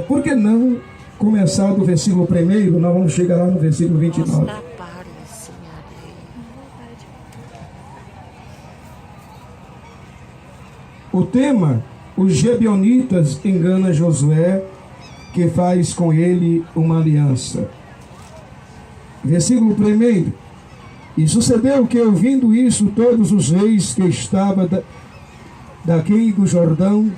Por que não começar do versículo 1? Nós vamos chegar lá no versículo 29. O tema: os Gebionitas enganam Josué, que faz com ele uma aliança. Versículo 1: E sucedeu que, ouvindo isso, todos os reis que estavam daqui do Jordão,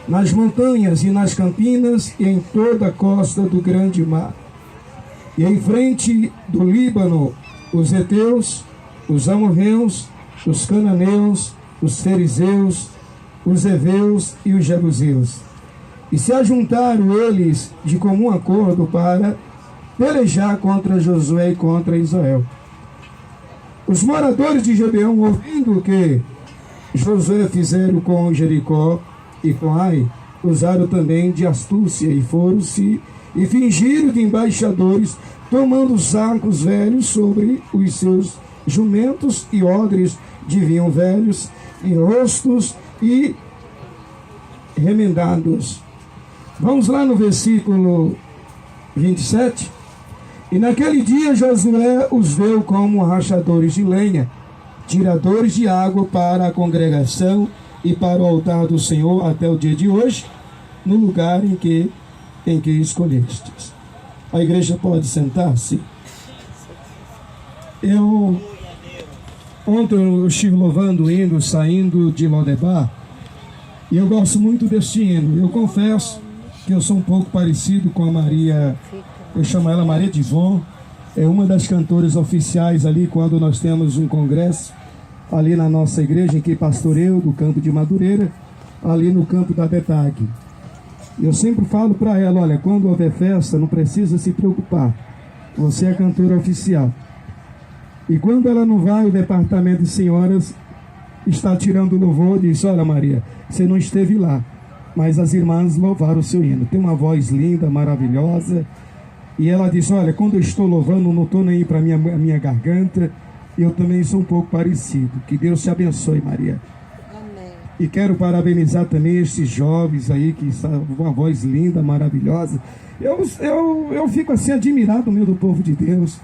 nas montanhas e nas campinas, e em toda a costa do grande mar, e em frente do Líbano, os heteus, os amorreus, os cananeus, os fariseus, os heveus e os jebuseus, e se ajuntaram eles de comum acordo para pelejar contra Josué e contra Israel. Os moradores de Gibeão, ouvindo o que Josué fizeram com Jericó e com Ai, usaram também de astúcia e foram-se e fingiram de embaixadores, tomando sacos velhos sobre os seus jumentos e odres de vinho velhos e rostos e remendados. Vamos lá no versículo 27. E naquele dia Josué os viu como rachadores de lenha, tiradores de água para a congregação e para o altar do Senhor até o dia de hoje, no lugar em que escolhestes. A igreja pode sentar-se. Ontem eu estive louvando o hino, saindo de Lodebar, e eu gosto muito deste hino. Eu confesso que eu sou um pouco parecido com a Maria, eu chamo ela Maria Divon, é uma das cantoras oficiais ali quando nós temos um congresso ali na nossa igreja, em que pastoreio do campo de Madureira, ali no campo da Betag. Eu sempre falo para ela: olha, quando houver festa, não precisa se preocupar, você é cantora oficial. E quando ela não vai, o departamento de senhoras está tirando o louvor e diz: olha, Maria, você não esteve lá, mas as irmãs louvaram o seu hino, tem uma voz linda, maravilhosa. E ela disse: olha, quando eu estou louvando, não estou nem para a minha garganta. Eu também sou um pouco parecido. Que Deus te abençoe, Maria. Amém. E quero parabenizar também esses jovens aí, que estão com uma voz linda, maravilhosa. Eu fico assim admirado no meio do povo de Deus.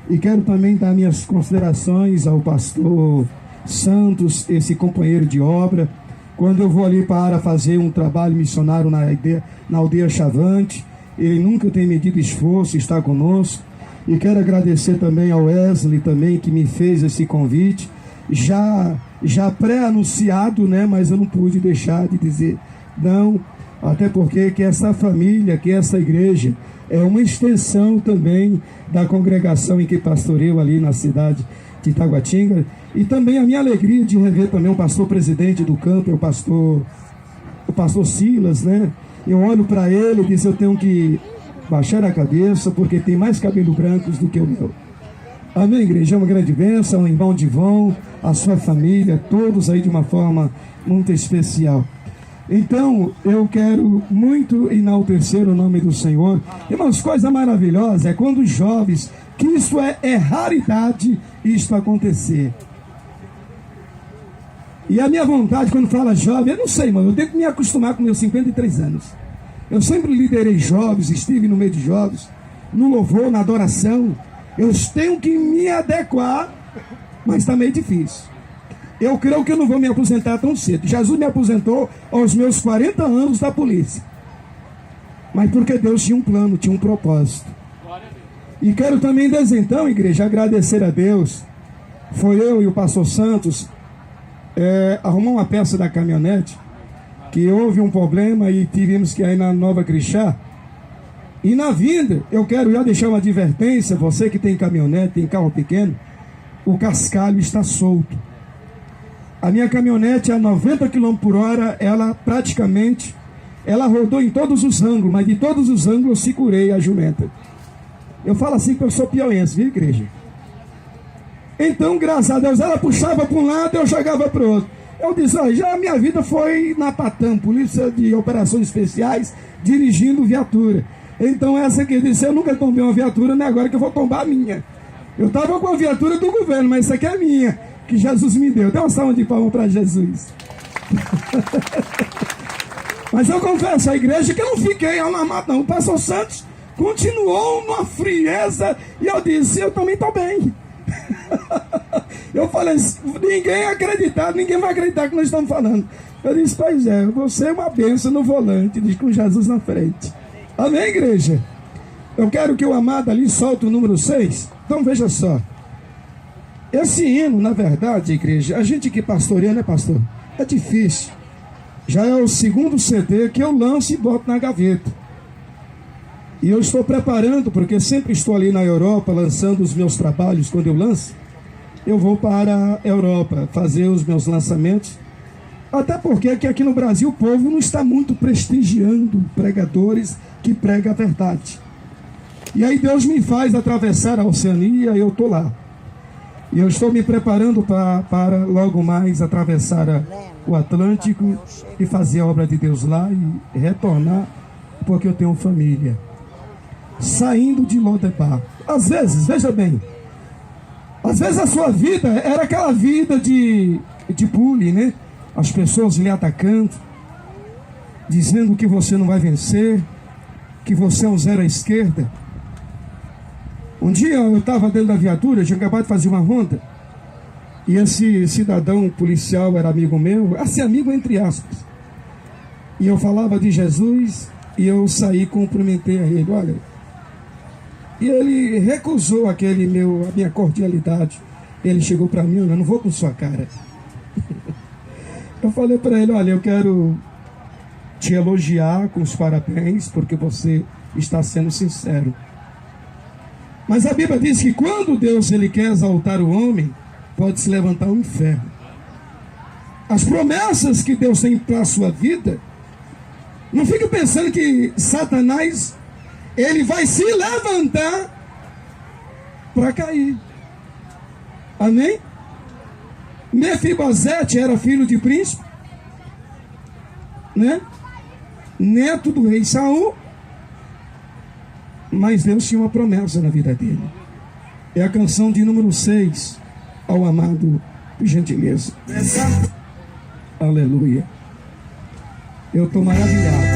E quero também dar minhas considerações ao pastor Santos, esse companheiro de obra. Quando eu vou ali para fazer um trabalho missionário na aldeia Chavante, ele nunca tem medido esforço, está conosco. E quero agradecer também ao Wesley também, que me fez esse convite, já pré-anunciado, né? Mas eu não pude deixar de dizer não, até porque que essa família, que essa igreja é uma extensão também da congregação em que pastoreio ali na cidade de Itaguatinga. E também a minha alegria de rever também o pastor presidente do campo, o pastor Silas, né? Eu olho para ele e digo: eu tenho que baixar a cabeça, porque tem mais cabelos brancos do que o meu. Amém, igreja? É uma grande bênção, irmão Divon, a sua família, todos aí de uma forma muito especial. Então, eu quero muito enaltecer o nome do Senhor. Irmãos, coisa maravilhosa é quando os jovens, que isso é raridade, isto acontecer. E a minha vontade, quando fala jovem, eu não sei, mano, eu tenho que me acostumar com meus 53 anos. Eu sempre liderei jovens, estive no meio de jovens, no louvor, na adoração. Eu tenho que me adequar, mas está meio difícil. Eu creio que eu não vou me aposentar tão cedo. Jesus me aposentou aos meus 40 anos da polícia. Mas porque Deus tinha um plano, tinha um propósito. E quero também, desde então, igreja, agradecer a Deus. Foi eu e o pastor Santos arrumar uma peça da caminhonete, que houve um problema e tivemos que ir na Nova Crixá. E na vinda, eu quero já deixar uma advertência: você que tem caminhonete, tem carro pequeno, o cascalho está solto. A minha caminhonete a 90 km por hora, ela rodou em todos os ângulos, mas de todos os ângulos eu segurei a jumenta. Eu falo assim que eu sou piauiense, viu, igreja? Então, graças a Deus, ela puxava para um lado, eu jogava para o outro. Eu disse: já a minha vida foi na Patam, Polícia de Operações Especiais, dirigindo viatura. Então essa aqui disse: eu nunca tombei uma viatura, não é agora que eu vou tombar a minha. Eu estava com a viatura do governo, mas essa aqui é a minha, que Jesus me deu. Dá uma salva de palmas para Jesus. Mas eu confesso à igreja que eu não fiquei alarmado, não. O pastor Santos continuou numa frieza e eu disse, eu também estou bem. Eu falei, ninguém acreditar, ninguém vai acreditar que nós estamos falando. Eu disse, pois é, você é uma bênção no volante, diz, com Jesus na frente. Amém, igreja? Eu quero que o amado ali solte o número 6. Então veja só. Esse hino, na verdade, igreja, a gente que pastoreia, né, pastor? É difícil. Já é o segundo CD que eu lanço e boto na gaveta. E eu estou preparando, porque sempre estou ali na Europa lançando os meus trabalhos. Quando eu lanço, eu vou para a Europa fazer os meus lançamentos. Até porque aqui no Brasil o povo não está muito prestigiando pregadores que pregam a verdade. E aí Deus me faz atravessar a Oceania e eu estou lá. E eu estou me preparando para logo mais atravessar o Atlântico e fazer a obra de Deus lá e retornar, porque eu tenho família. Saindo de Lodebar. Às vezes, veja bem, às vezes a sua vida era aquela vida de bullying, né? As pessoas lhe atacando, dizendo que você não vai vencer, que você é um zero à esquerda. Um dia eu estava dentro da viatura, tinha acabado de fazer uma ronda, e esse cidadão policial era amigo meu, assim, amigo entre aspas. E eu falava de Jesus, e eu saí e cumprimentei a ele, olha. E ele recusou a minha cordialidade. Ele chegou para mim, eu não vou com sua cara. Eu falei para ele, olha, eu quero te elogiar com os parabéns, porque você está sendo sincero. Mas a Bíblia diz que quando Deus ele quer exaltar o homem, pode se levantar o inferno. As promessas que Deus tem para a sua vida, não fique pensando que Satanás, ele vai se levantar para cair. Amém? Mefibosete era filho de príncipe, né? Neto do rei Saul. Mas Deus tinha uma promessa na vida dele. É a canção de número 6, ao amado, por gentileza. Aleluia. Eu estou maravilhado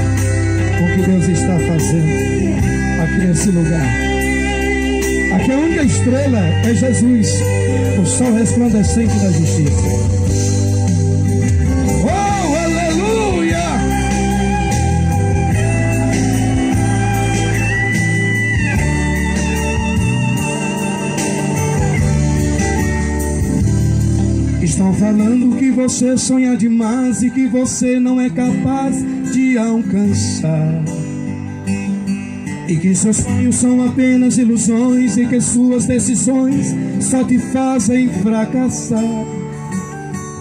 com o que Deus está fazendo aqui nesse lugar. Aqui a única estrela é Jesus, o sol resplandecente da justiça. Oh, aleluia! Estão falando que você sonha demais e que você não é capaz de alcançar, e que seus sonhos são apenas ilusões e que suas decisões só te fazem fracassar.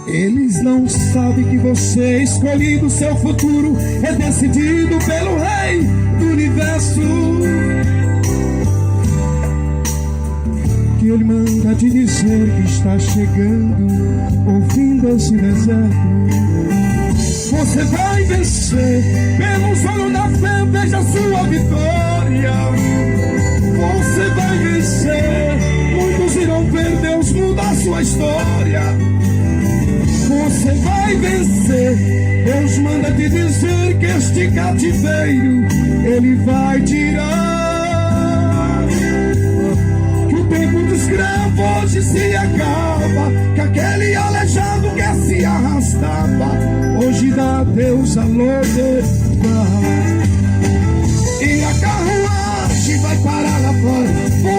Eles não sabem que você, escolhido, seu futuro é decidido pelo Rei do Universo, que Ele manda te dizer que está chegando o fim desse deserto. Você vai vencer, pelo olhos da fé, veja sua vitória. Você vai vencer, muitos irão ver Deus mudar sua história. Você vai vencer, Deus manda te dizer que este cativeiro Ele vai tirar, que o tempo do escravo hoje se acaba, que aquele aleijado que se arrastava hoje dá Deus a Lodebar. E a carruagem vai parar lá fora.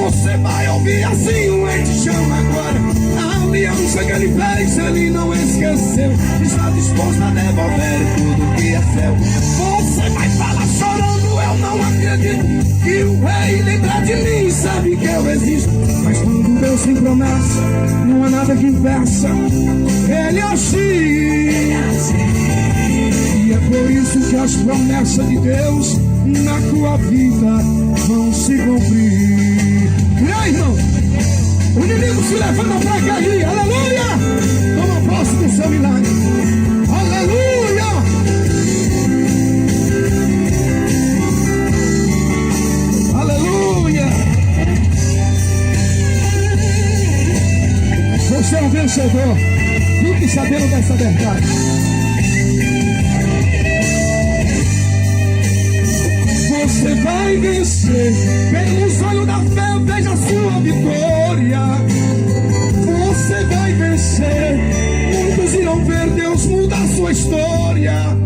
Você vai ouvir assim um ente chama agora. A aliança que Ele fez, Ele não esqueceu. Está disposto a devolver tudo que é seu. Você vai falar chorando, eu não acredito que o Rei lembra de mim, sabe que eu existo. Mas quando Deus tem promessa, não há nada que impeça Ele agir. E é por isso que as promessas de Deus na tua vida vão se cumprir. Creia, irmão. O inimigo se levanta para cair. Aleluia. Toma posse do seu milagre. Aleluia. Aleluia. Você é um vencedor. Fique sabendo dessa verdade. vencer. Pelos olhos da fé, veja a sua vitória. Você vai vencer. Muitos irão ver Deus mudar a sua história.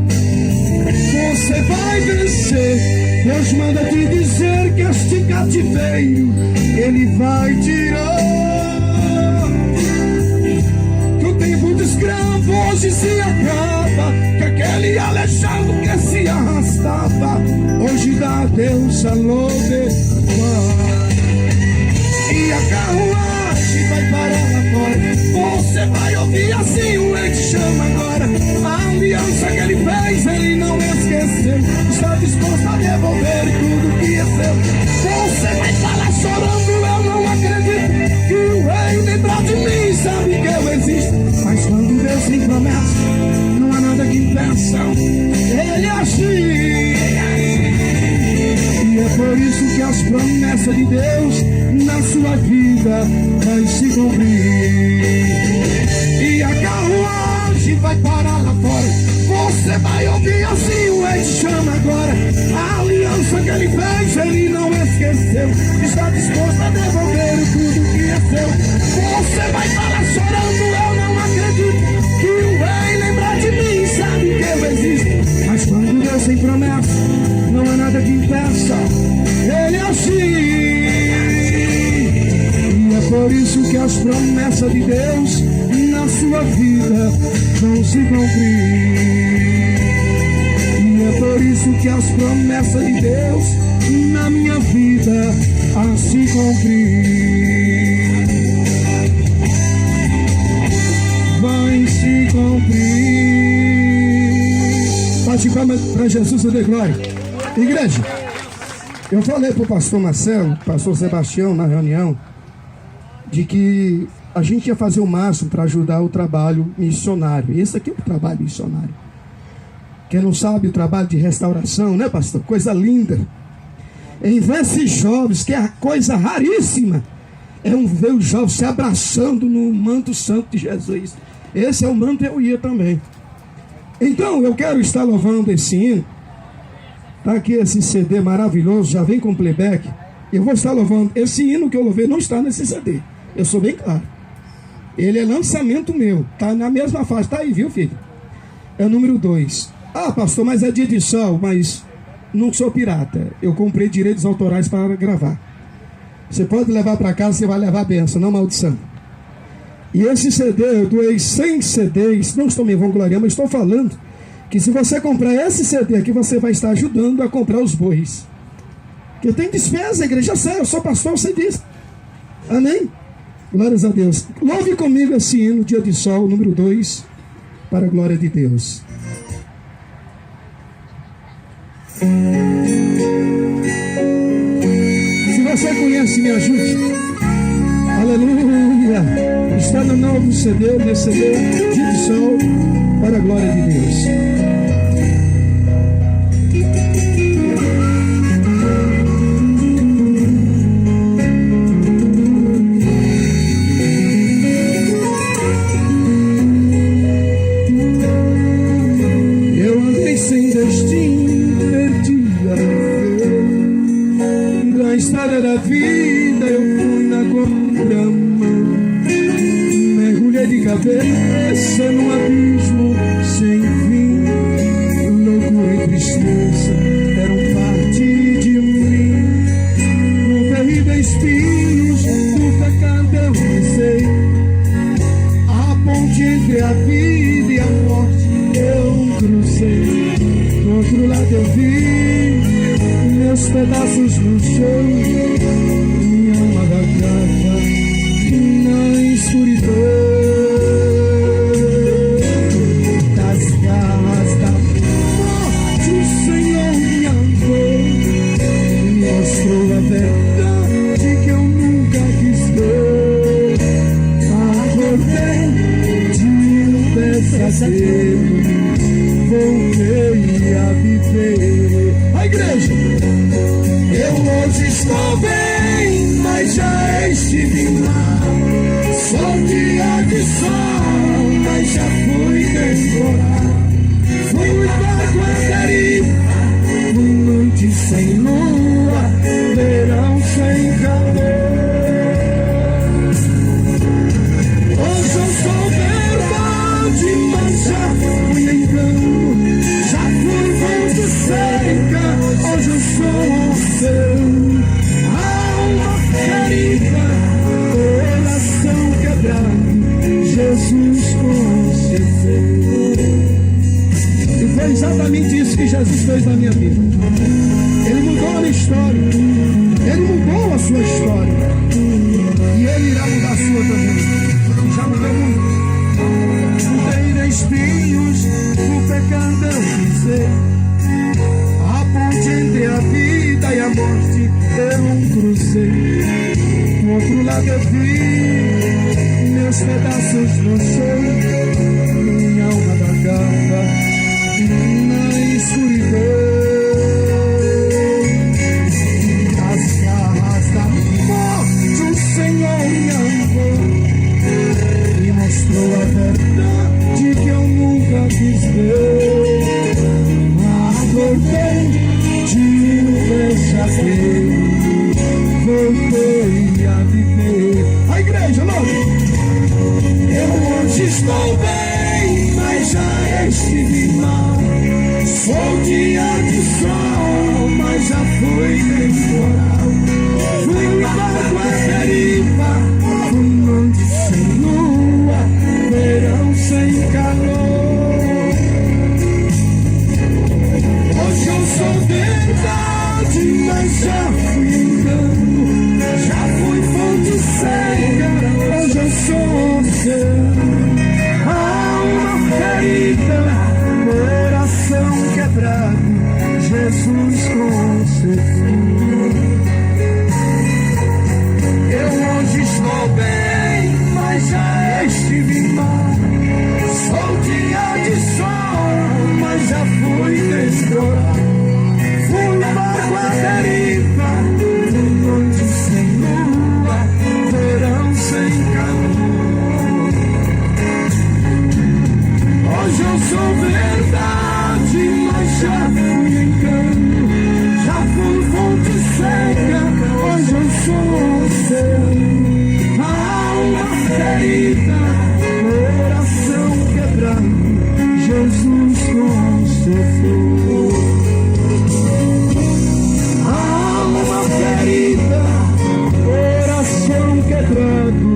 Você vai vencer. Deus manda te dizer que este cativeiro Ele vai tirar. Que o tempo de escravo hoje se acaba. Que aquele aleijado que se arrastava hoje dá a Deus a louvar. E a carruagem vai parar lá fora. Você vai ouvir assim o leite chama agora. A aliança que ele fez, ele não esqueceu. Está disposto a devolver tudo que é seu. Você vai falar chorando, eu não acredito que o rei dentro de mim sabe que eu existo. Mas quando Deus tem promessa, não há nada que impeça Ele agir. E é por isso que as promessas de Deus na sua vida vai se cumprir. E a carruagem vai parar lá fora. Você vai ouvir assim o rei te chama agora. A aliança que ele fez, ele não esqueceu. Está disposto a devolver tudo que é seu. Você vai falar chorando, eu não acredito que o rei lembra de mim, sabe que eu existo. Mas quando Deus tem promessa, não há nada que impeça Ele agir. E é por isso que as promessas de Deus na sua vida vão se cumprir. E é por isso que as promessas de Deus na minha vida a se cumprir. Vai se cumprir. Bate palmas para Jesus e dê glória. Igreja, eu falei para o pastor Marcelo, pastor Sebastião na reunião, de que a gente ia fazer o máximo para ajudar o trabalho missionário. Esse aqui é o trabalho missionário. Quem não sabe, o trabalho de restauração, né, pastor? Coisa linda. Em esses jovens, que é a coisa raríssima, é ver os jovens se abraçando no manto santo de Jesus. Esse é o manto, eu ia também. Então, eu quero estar louvando esse hino. Está aqui esse CD maravilhoso, já vem com playback. Eu vou estar louvando. Esse hino que eu louvei não está nesse CD. Eu sou bem claro. Ele é lançamento meu. Está na mesma fase. Está aí, viu, filho? É o número 2. Ah, pastor, mas é de edição. Mas não sou pirata. Eu comprei direitos autorais para gravar. Você pode levar para casa, você vai levar a benção, não maldição. E esse CD, eu doei 100 CDs. Não estou me vangloriando, mas estou falando que se você comprar esse CD aqui, você vai estar ajudando a comprar os bois. Porque tem despesa, a igreja séria. Eu sou pastor, você diz. Amém? Glórias a Deus. Louve comigo esse hino, Dia de Sol, número 2, para a glória de Deus. Se você conhece, me ajude. Aleluia. Está no novo CD, nesse CD, Dia de Sol, para a glória de Deus. Sem destino, perdi a viver. Da estrada da vida eu fui na contramão. Mergulhei de cabeça num abismo sem fim. Loucura e tristeza eram parte de mim. No terrível espinhos do pecado eu pisei. A ponte entre a vida e a morte eu cruzei. Do outro lado eu vi meus pedaços no chão, minha alma vagava na escuridão das garras da morte. O Senhor me amou, me mostrou a verdade que eu nunca quis ver. Acordei de um pesadelo, voltei a viver. A igreja, eu hoje estou bem, mas já estive mal. Sou dia de sol, mas já fui temporal. Fui barco à deriva, fui noite sem lua, seca, hoje eu sou seu. Alma ferida, coração quebrado, Jesus concedeu. E foi exatamente isso que Jesus fez na minha vida. Ele mudou a minha história. Ele mudou a sua história. E Ele irá mudar a sua também. Já mudou muito. Tem espinhos, o pecado eu pisei. A ponte entre a vida e a morte eu cruzei. Do outro lado eu vi meus pedaços no chão, minha alma da gata na escuridão. As garras da morte o Senhor me amou e mostrou a verdade que eu nunca quis ver. Acordei de um pesadelo, voltei a viver. A igreja, louco! Eu hoje estou bem, mas já estive mal. Sou dia de sol, mas já fui temporal. Fui barco à deriva, fui noite sem lua, verão sem calor. Hoje eu sou verdade, mas já fui engano. Já fui fonte cega, hoje eu sou seu. Alma ferida, coração quebrado, Jesus concedeu. Eu hoje estou bem, mas já estive mal. Sou dia de sol, mas já fui temporal. Fui barco à deriva, noite sem lua, verão sem calor. Hoje eu sou verdade, mas já fui engano. Já fui fonte cega, hoje eu sou seu. Alma ferida, coração quebrado, Jesus concedeu. Alma ferida, coração quebrado,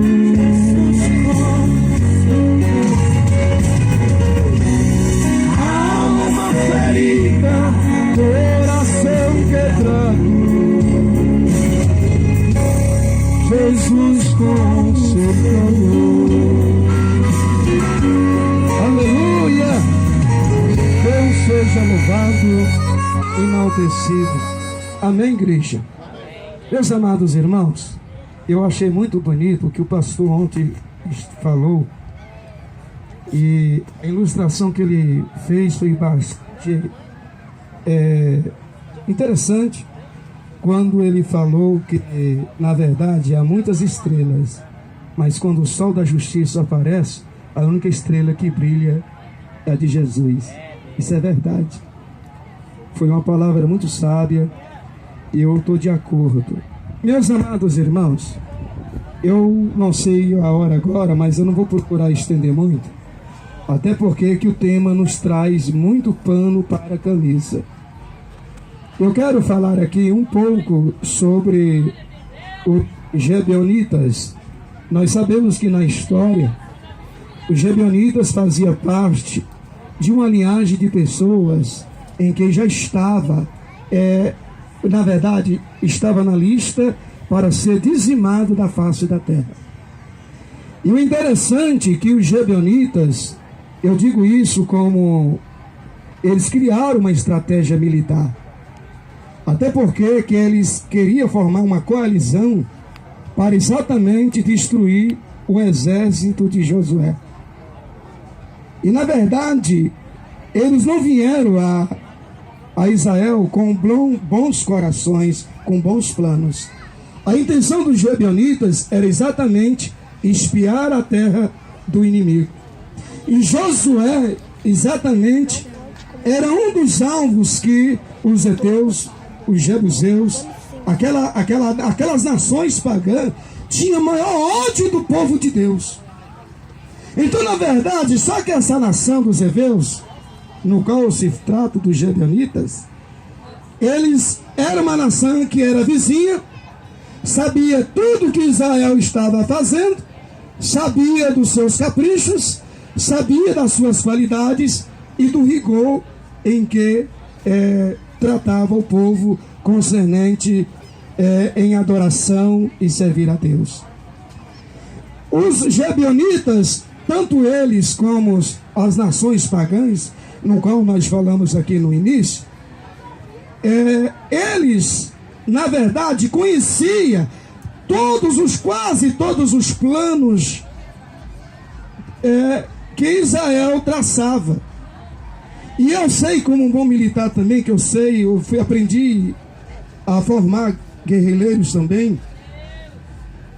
alma ferida, coração quebrado, Jesus concedeu. Aleluia! Deus seja louvado, enaltecido. Amém, igreja? Meus amados irmãos, eu achei muito bonito o que o pastor ontem falou. E a ilustração que ele fez foi bastante interessante, quando ele falou que, na verdade, há muitas estrelas, mas quando o sol da justiça aparece, a única estrela que brilha é a de Jesus. Isso é verdade. Foi uma palavra muito sábia e eu estou de acordo. Meus amados irmãos, eu não sei a hora agora, mas eu não vou procurar estender muito, até porque que o tema nos traz muito pano para a camisa. Eu quero falar aqui um pouco sobre os Gebeonitas. Nós sabemos que na história, os Gebeonitas faziam parte de uma linhagem de pessoas em que já estava, na verdade, estava na lista para ser dizimado da face da terra. E o interessante é que os Gebeonitas, eu digo isso como eles criaram uma estratégia militar. Até porque que eles queriam formar uma coalizão para exatamente destruir o exército de Josué. E na verdade, eles não vieram a Israel com bons corações, com bons planos. A intenção dos Gebeonitas era exatamente espiar a terra do inimigo. E Josué, exatamente, era um dos alvos que os heteus, os jebuseus, aquelas nações pagãs tinham maior ódio do povo de Deus. Então, na verdade, só que essa nação dos heveus, no qual se trata dos Gebeonitas, Eles eram uma nação que era vizinha, sabia tudo que Israel estava fazendo, sabia dos seus caprichos, sabia das suas qualidades e do rigor em que tratava o povo concernente em adoração e servir a Deus. Os Gebionitas, tanto eles como as nações pagãs, no qual nós falamos aqui no início, eles, na verdade, conheciam quase todos os planos que Israel traçava. E eu sei, como um bom militar também, aprendi a formar guerrilheiros também.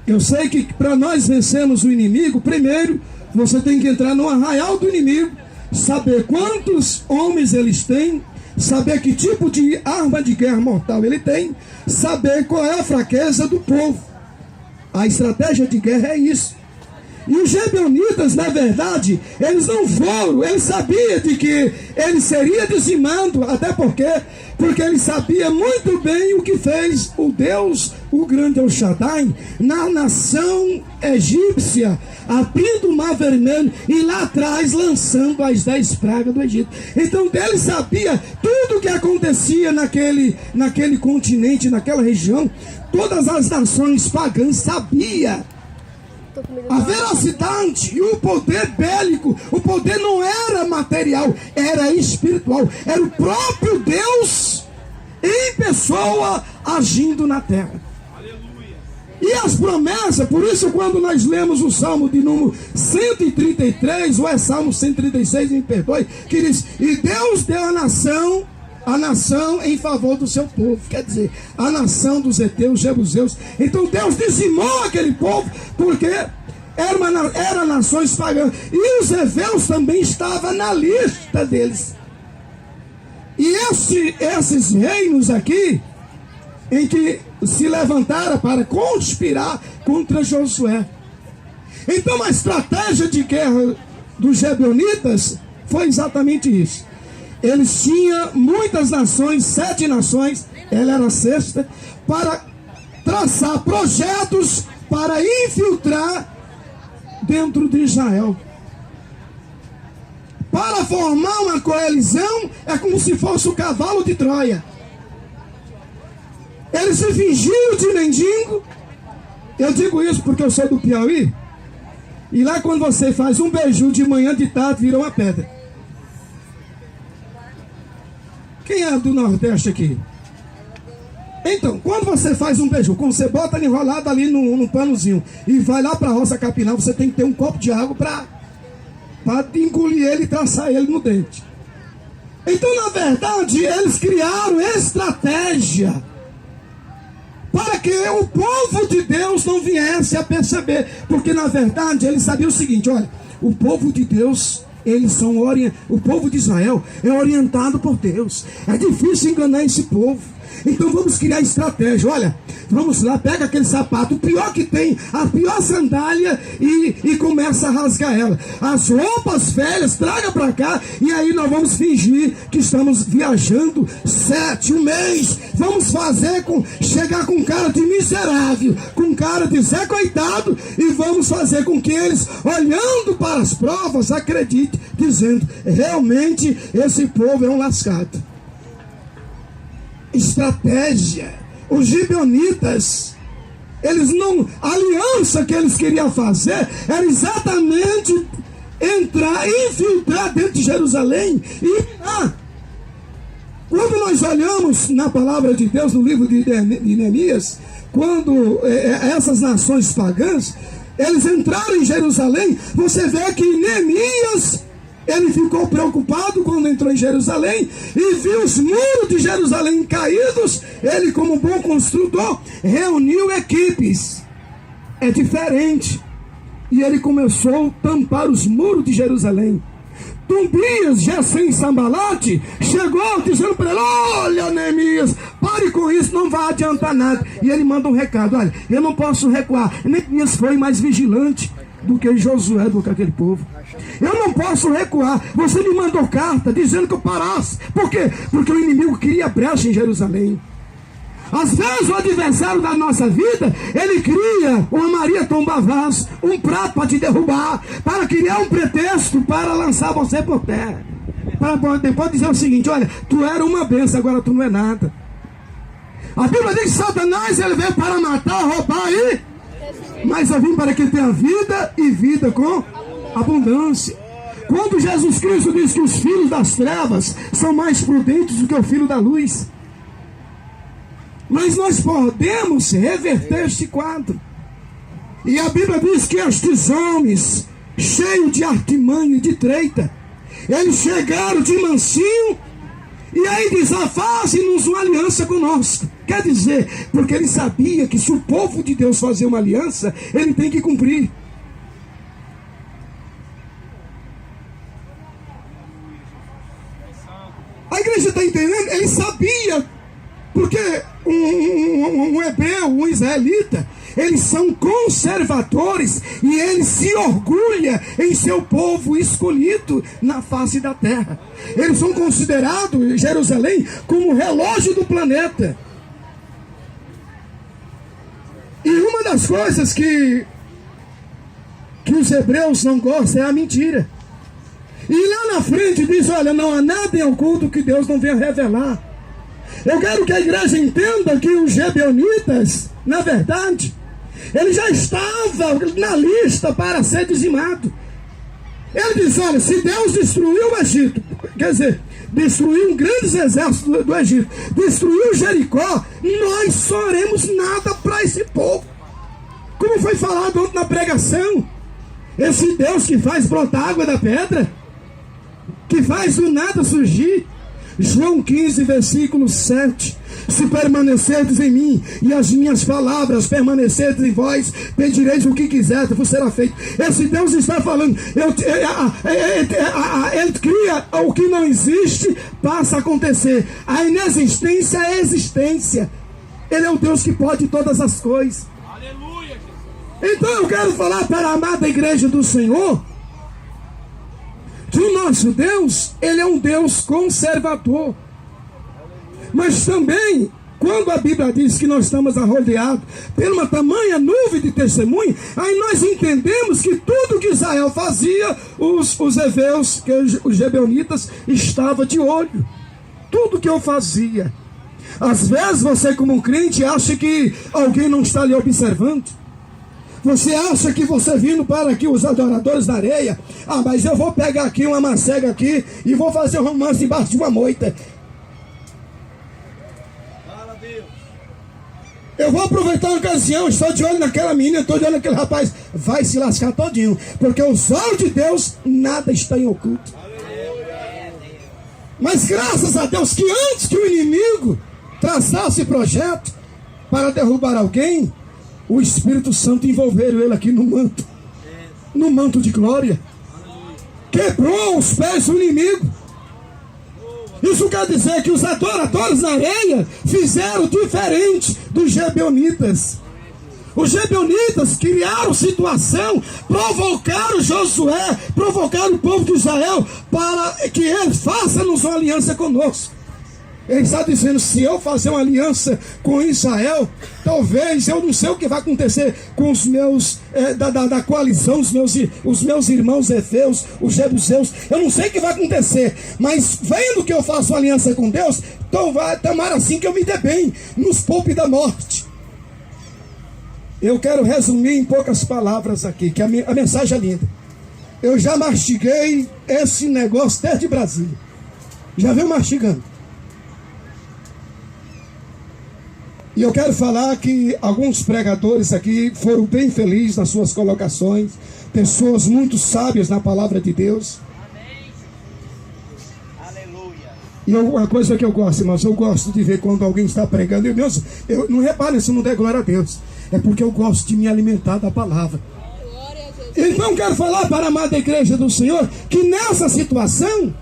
Eu sei que para nós vencermos o inimigo, primeiro você tem que entrar no arraial do inimigo, saber quantos homens eles têm, saber que tipo de arma de guerra mortal ele tem, saber qual é a fraqueza do povo. A estratégia de guerra é isso. E os Gebionitas, na verdade, eles não foram, eles sabiam de que ele seria dizimado, até porque ele sabia muito bem o que fez o Deus, o grande El Shaddai, na nação egípcia, abrindo o mar vermelho e lá atrás lançando as 10 pragas do Egito. Então ele sabia tudo o que acontecia naquele continente, naquela região. Todas as nações pagãs sabiam a velocidade e o poder bélico. O poder não era material, era espiritual. Era o próprio Deus em pessoa agindo na terra. E as promessas, por isso quando nós lemos o Salmo de número 133, ou é Salmo 136, me perdoe, que diz: e Deus deu a nação em favor do seu povo, quer dizer, a nação dos heteus, jebuseus. Então Deus dizimou aquele povo, porque eram nações pagãs, e os heveus também estavam na lista deles. E esses reinos aqui, em que se levantaram para conspirar contra Josué. Então a estratégia de guerra dos Gebionitas foi exatamente isso. Eles tinham muitas nações, 7 nações, ela era a 6ª, para traçar projetos para infiltrar dentro de Israel. Para formar uma coalizão, é como se fosse o cavalo de Troia. Eles se fingiam de mendigo. Eu digo isso porque eu sou do Piauí. E lá quando você faz um beiju de manhã, de tarde, vira uma pedra. Quem é do Nordeste aqui? Então, quando você faz um beiju, quando você bota ele enrolado ali num panozinho e vai lá para a roça capinal, você tem que ter um copo de água para engolir ele e traçar ele no dente. Então, na verdade, eles criaram estratégia para que o povo de Deus não viesse a perceber. Porque, na verdade, eles sabiam o seguinte: olha, o povo de Deus, o povo de Israel é orientado por Deus. É difícil enganar esse povo. Então vamos criar estratégia. Olha, vamos lá, pega aquele sapato, o pior que tem, a pior sandália, e começa a rasgar ela. As roupas velhas, traga para cá, e aí nós vamos fingir que estamos viajando 1 mês. Vamos chegar com cara de miserável, com cara de Zé Coitado, e vamos fazer com que eles, olhando para as provas, acreditem, dizendo: realmente esse povo é um lascado. Estratégia. Os Gibeonitas, a aliança que eles queriam fazer era exatamente infiltrar dentro de Jerusalém e quando nós olhamos na palavra de Deus, no livro de Neemias, quando essas nações pagãs, eles entraram em Jerusalém, você vê que Neemias, ele ficou preocupado quando entrou em Jerusalém e viu os muros de Jerusalém caídos. Ele, como bom construtor, reuniu equipes. É diferente. E ele começou a tampar os muros de Jerusalém. Tobias, Gesem e Sambalate, chegou dizendo para ele: olha, Neemias, pare com isso, não vai adiantar nada. E ele manda um recado: olha, eu não posso recuar. Neemias foi mais vigilante. do que Josué, do que aquele povo. Eu não posso recuar. Você me mandou carta dizendo que eu parasse. Por quê? Porque o inimigo queria brecha em Jerusalém. Às vezes o adversário da nossa vida, ele cria uma Maria tomba vaso, um prato para te derrubar, para criar um pretexto para lançar você por terra. Para depois dizer o seguinte: olha, tu era uma bênção, agora tu não é nada. A Bíblia diz que Satanás, ele veio para matar, roubar e... mas eu vim para que tenha vida e vida com abundância. Quando Jesus Cristo diz que os filhos das trevas são mais prudentes do que o filho da luz. Mas nós podemos reverter este quadro. E a Bíblia diz que estes homens, cheios de artimanha e de treita, eles chegaram de mansinho e aí diz: faze-nos uma aliança conosco. Quer dizer, porque ele sabia que se o povo de Deus fazer uma aliança, ele tem que cumprir. A igreja está entendendo? Ele sabia, porque um hebreu, um israelita, eles são conservadores e eles se orgulham em seu povo escolhido na face da terra. Eles são considerados, Jerusalém, como o relógio do planeta. E uma das coisas que os hebreus não gostam é a mentira. E lá na frente diz: olha, não há nada em oculto que Deus não venha revelar. Eu quero que a igreja entenda que os gibeonitas, na verdade, ele já estava na lista para ser dizimado. Ele diz: olha, se Deus destruiu o Egito, quer dizer, destruiu grandes exércitos do Egito, destruiu Jericó, nós faremos nada para esse povo. Como foi falado ontem na pregação, esse Deus que faz brotar água da pedra, que faz do nada surgir. João 15, versículo 7. Se permanecerdes em mim e as minhas palavras permanecerdes em vós, pedireis o que quiser, vos será feito. Esse Deus está falando, ele cria o que não existe, passa a acontecer. A inexistência é a existência. Ele é o Deus que pode todas as coisas. Aleluia. Então eu quero falar para a amada igreja do Senhor que o nosso Deus, ele é um Deus conservador. Mas também, quando a Bíblia diz que nós estamos arrodeados por uma tamanha nuvem de testemunho, aí nós entendemos que tudo que Israel fazia, os heveus, que os gibeonitas, estavam de olho. Tudo que eu fazia. Às vezes você, como um crente, acha que alguém não está lhe observando. Você acha que você vindo para aqui, os adoradores da areia, mas eu vou pegar aqui uma macega aqui e vou fazer um romance embaixo de uma moita. Eu vou aproveitar uma ocasião, estou de olho naquela menina, estou de olho naquele rapaz. Vai se lascar todinho, porque os olhos de Deus, nada está em oculto. Mas graças a Deus que antes que o inimigo traçasse projeto para derrubar alguém, o Espírito Santo envolveu ele aqui no manto de glória. Quebrou os pés do inimigo. Isso quer dizer que os adoradores na areia fizeram diferente dos gibeonitas. Os gibeonitas criaram situação, provocaram Josué, provocaram o povo de Israel para que ele faça-nos uma aliança conosco. Ele está dizendo: se eu fazer uma aliança com Israel, talvez, eu não sei o que vai acontecer com os meus, da coalizão, os meus irmãos efeus, os jebuseus, eu não sei o que vai acontecer, mas vendo que eu faço uma aliança com Deus, então vai tomar assim que eu me dê bem, nos poupe da morte. Eu quero resumir em poucas palavras aqui, que a mensagem é linda. Eu já mastiguei esse negócio desde Brasília, já venho mastigando. E eu quero falar que alguns pregadores aqui foram bem felizes nas suas colocações, pessoas muito sábias na palavra de Deus. Amém. Aleluia. E uma coisa que eu gosto, irmãos, eu gosto de ver quando alguém está pregando. Deus, eu não repare se não der glória a Deus. É porque eu gosto de me alimentar da palavra. Então eu quero falar para a amada igreja do Senhor que nessa situação,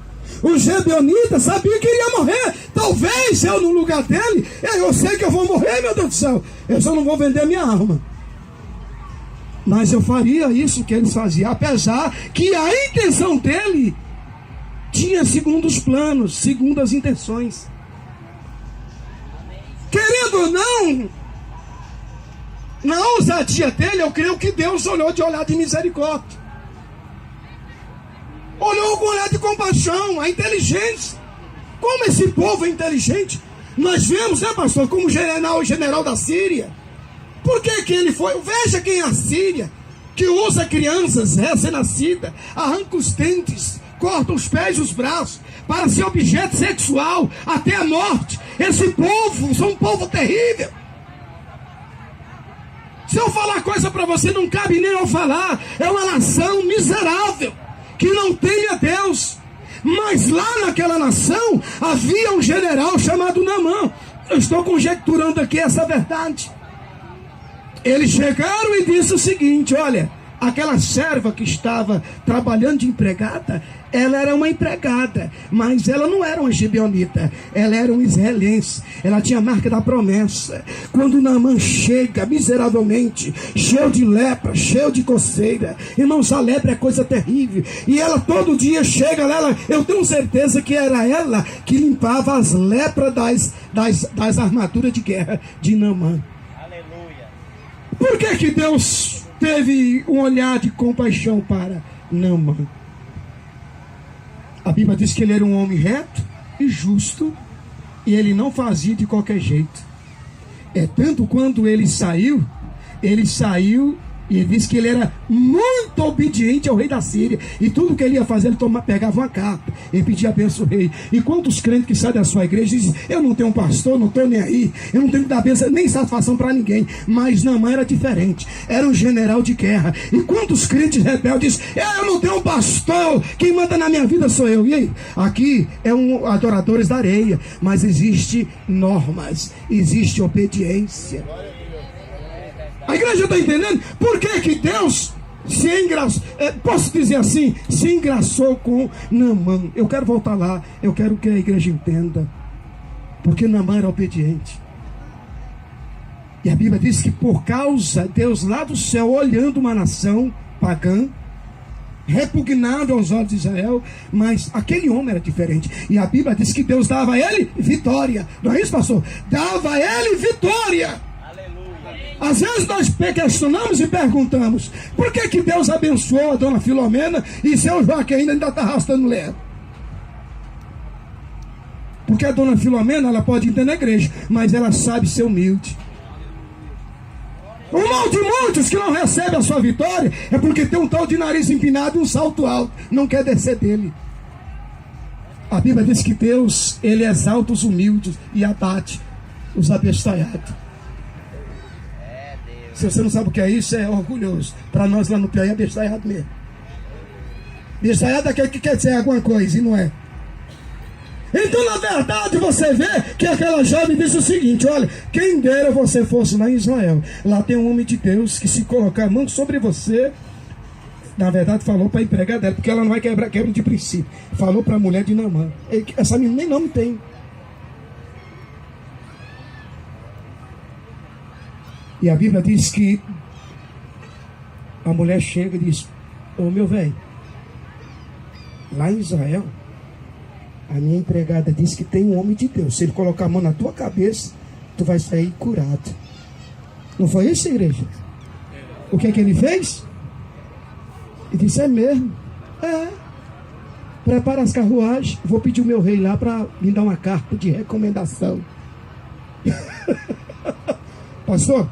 o gibeonita sabia que iria morrer. Talvez eu no lugar dele, eu sei que eu vou morrer, meu Deus do céu. Eu só não vou vender minha alma. Mas eu faria isso que eles faziam, apesar que a intenção dele tinha segundo os planos, segundo as intenções. Querendo ou não, na ousadia dele, eu creio que Deus olhou de olhar de misericórdia. Olhou com olhar de compaixão, a inteligência. Como esse povo é inteligente. Nós vemos, né, pastor, como o general da Síria. Por que ele foi? Veja quem é a Síria, que usa crianças recém-nascidas, arranca os dentes, corta os pés e os braços, para ser objeto sexual, até a morte. Esse povo, são um povo terrível. Se eu falar coisa para você, não cabe nem eu falar. É uma nação miserável, que não teme a Deus. Mas lá naquela nação, havia um general chamado Naamã. Eu estou conjecturando aqui essa verdade. Eles chegaram e disse o seguinte: olha, aquela serva que estava trabalhando de empregada, ela era uma empregada, mas ela não era uma gibeonita, ela era um israelense, ela tinha a marca da promessa. Quando Naamã chega miseravelmente, cheio de lepra, cheio de coceira, irmãos, a lepra é coisa terrível, e ela todo dia chega lá, eu tenho certeza que era ela que limpava as lepras das armaduras de guerra de Naamã. Por que Deus teve um olhar de compaixão para Naamã? A Bíblia diz que ele era um homem reto e justo, e ele não fazia de qualquer jeito. É tanto quando ele saiu e ele disse que ele era muito obediente ao rei da Síria, e tudo que ele ia fazer, ele pegava uma carta, ele pedia a bênção ao rei. E quantos crentes que saem da sua igreja dizem: eu não tenho um pastor, não estou nem aí, eu não tenho que dar bênção, nem satisfação para ninguém. Mas Naamã era diferente, era um general de guerra. E quantos crentes rebeldes dizem: eu não tenho um pastor, quem manda na minha vida sou eu. E aí? Aqui é um adoradores da areia, mas existe normas, existe obediência. A igreja está entendendo? Por que Deus se engraçou, posso dizer assim, se engraçou com Naamã? Eu quero voltar lá, eu quero que a igreja entenda. Porque Naamã era obediente. E a Bíblia diz que por causa Deus lá do céu, olhando uma nação pagã, repugnado aos olhos de Israel, mas aquele homem era diferente. E a Bíblia diz que Deus dava a ele vitória. Não é isso, pastor? Dava a ele vitória. Às vezes nós questionamos e perguntamos: por que Deus abençoou a dona Filomena e seu Joaquim ainda está arrastando leve? Porque a dona Filomena, ela pode ir na igreja, mas ela sabe ser humilde. O mal de muitos que não recebem a sua vitória é porque tem um tal de nariz empinado e um salto alto, não quer descer dele. A Bíblia diz que Deus, ele exalta os humildes e abate os abestalhados. Se você não sabe o que é isso, é orgulhoso. Para nós lá no Piauí é bestalhado mesmo. Bestalhado é aquele que quer dizer alguma coisa e não é. Então, na verdade, você vê que aquela jovem disse o seguinte: olha, quem dera você fosse lá em Israel. Lá tem um homem de Deus que, se colocar a mão sobre você, na verdade falou para a empregada dela, porque ela não vai quebra de princípio. Falou para a mulher de Naamã. Essa menina nem nome tem. E a Bíblia diz que a mulher chega e diz: ô meu velho, lá em Israel, a minha empregada disse que tem um homem de Deus. Se ele colocar a mão na tua cabeça, tu vai sair curado. Não foi isso, igreja? O que é que ele fez? Ele disse: é mesmo. É. Prepara as carruagens. Vou pedir o meu rei lá para me dar uma carta de recomendação. Pastor,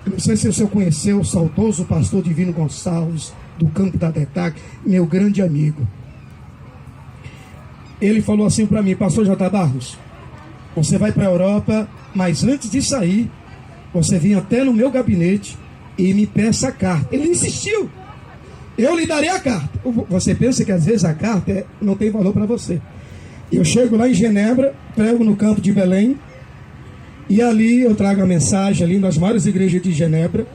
eu não sei se o senhor conheceu o saudoso pastor Divino Gonçalves, do Campo da Detac, meu grande amigo. Ele falou assim para mim: pastor J. Barros, você vai para a Europa, mas antes de sair, você vem até no meu gabinete e me peça a carta. Ele insistiu: eu lhe darei a carta. Você pensa que às vezes a carta não tem valor para você. Eu chego lá em Genebra, prego no campo de Belém, e ali eu trago a mensagem, ali nas maiores igrejas de Genebra.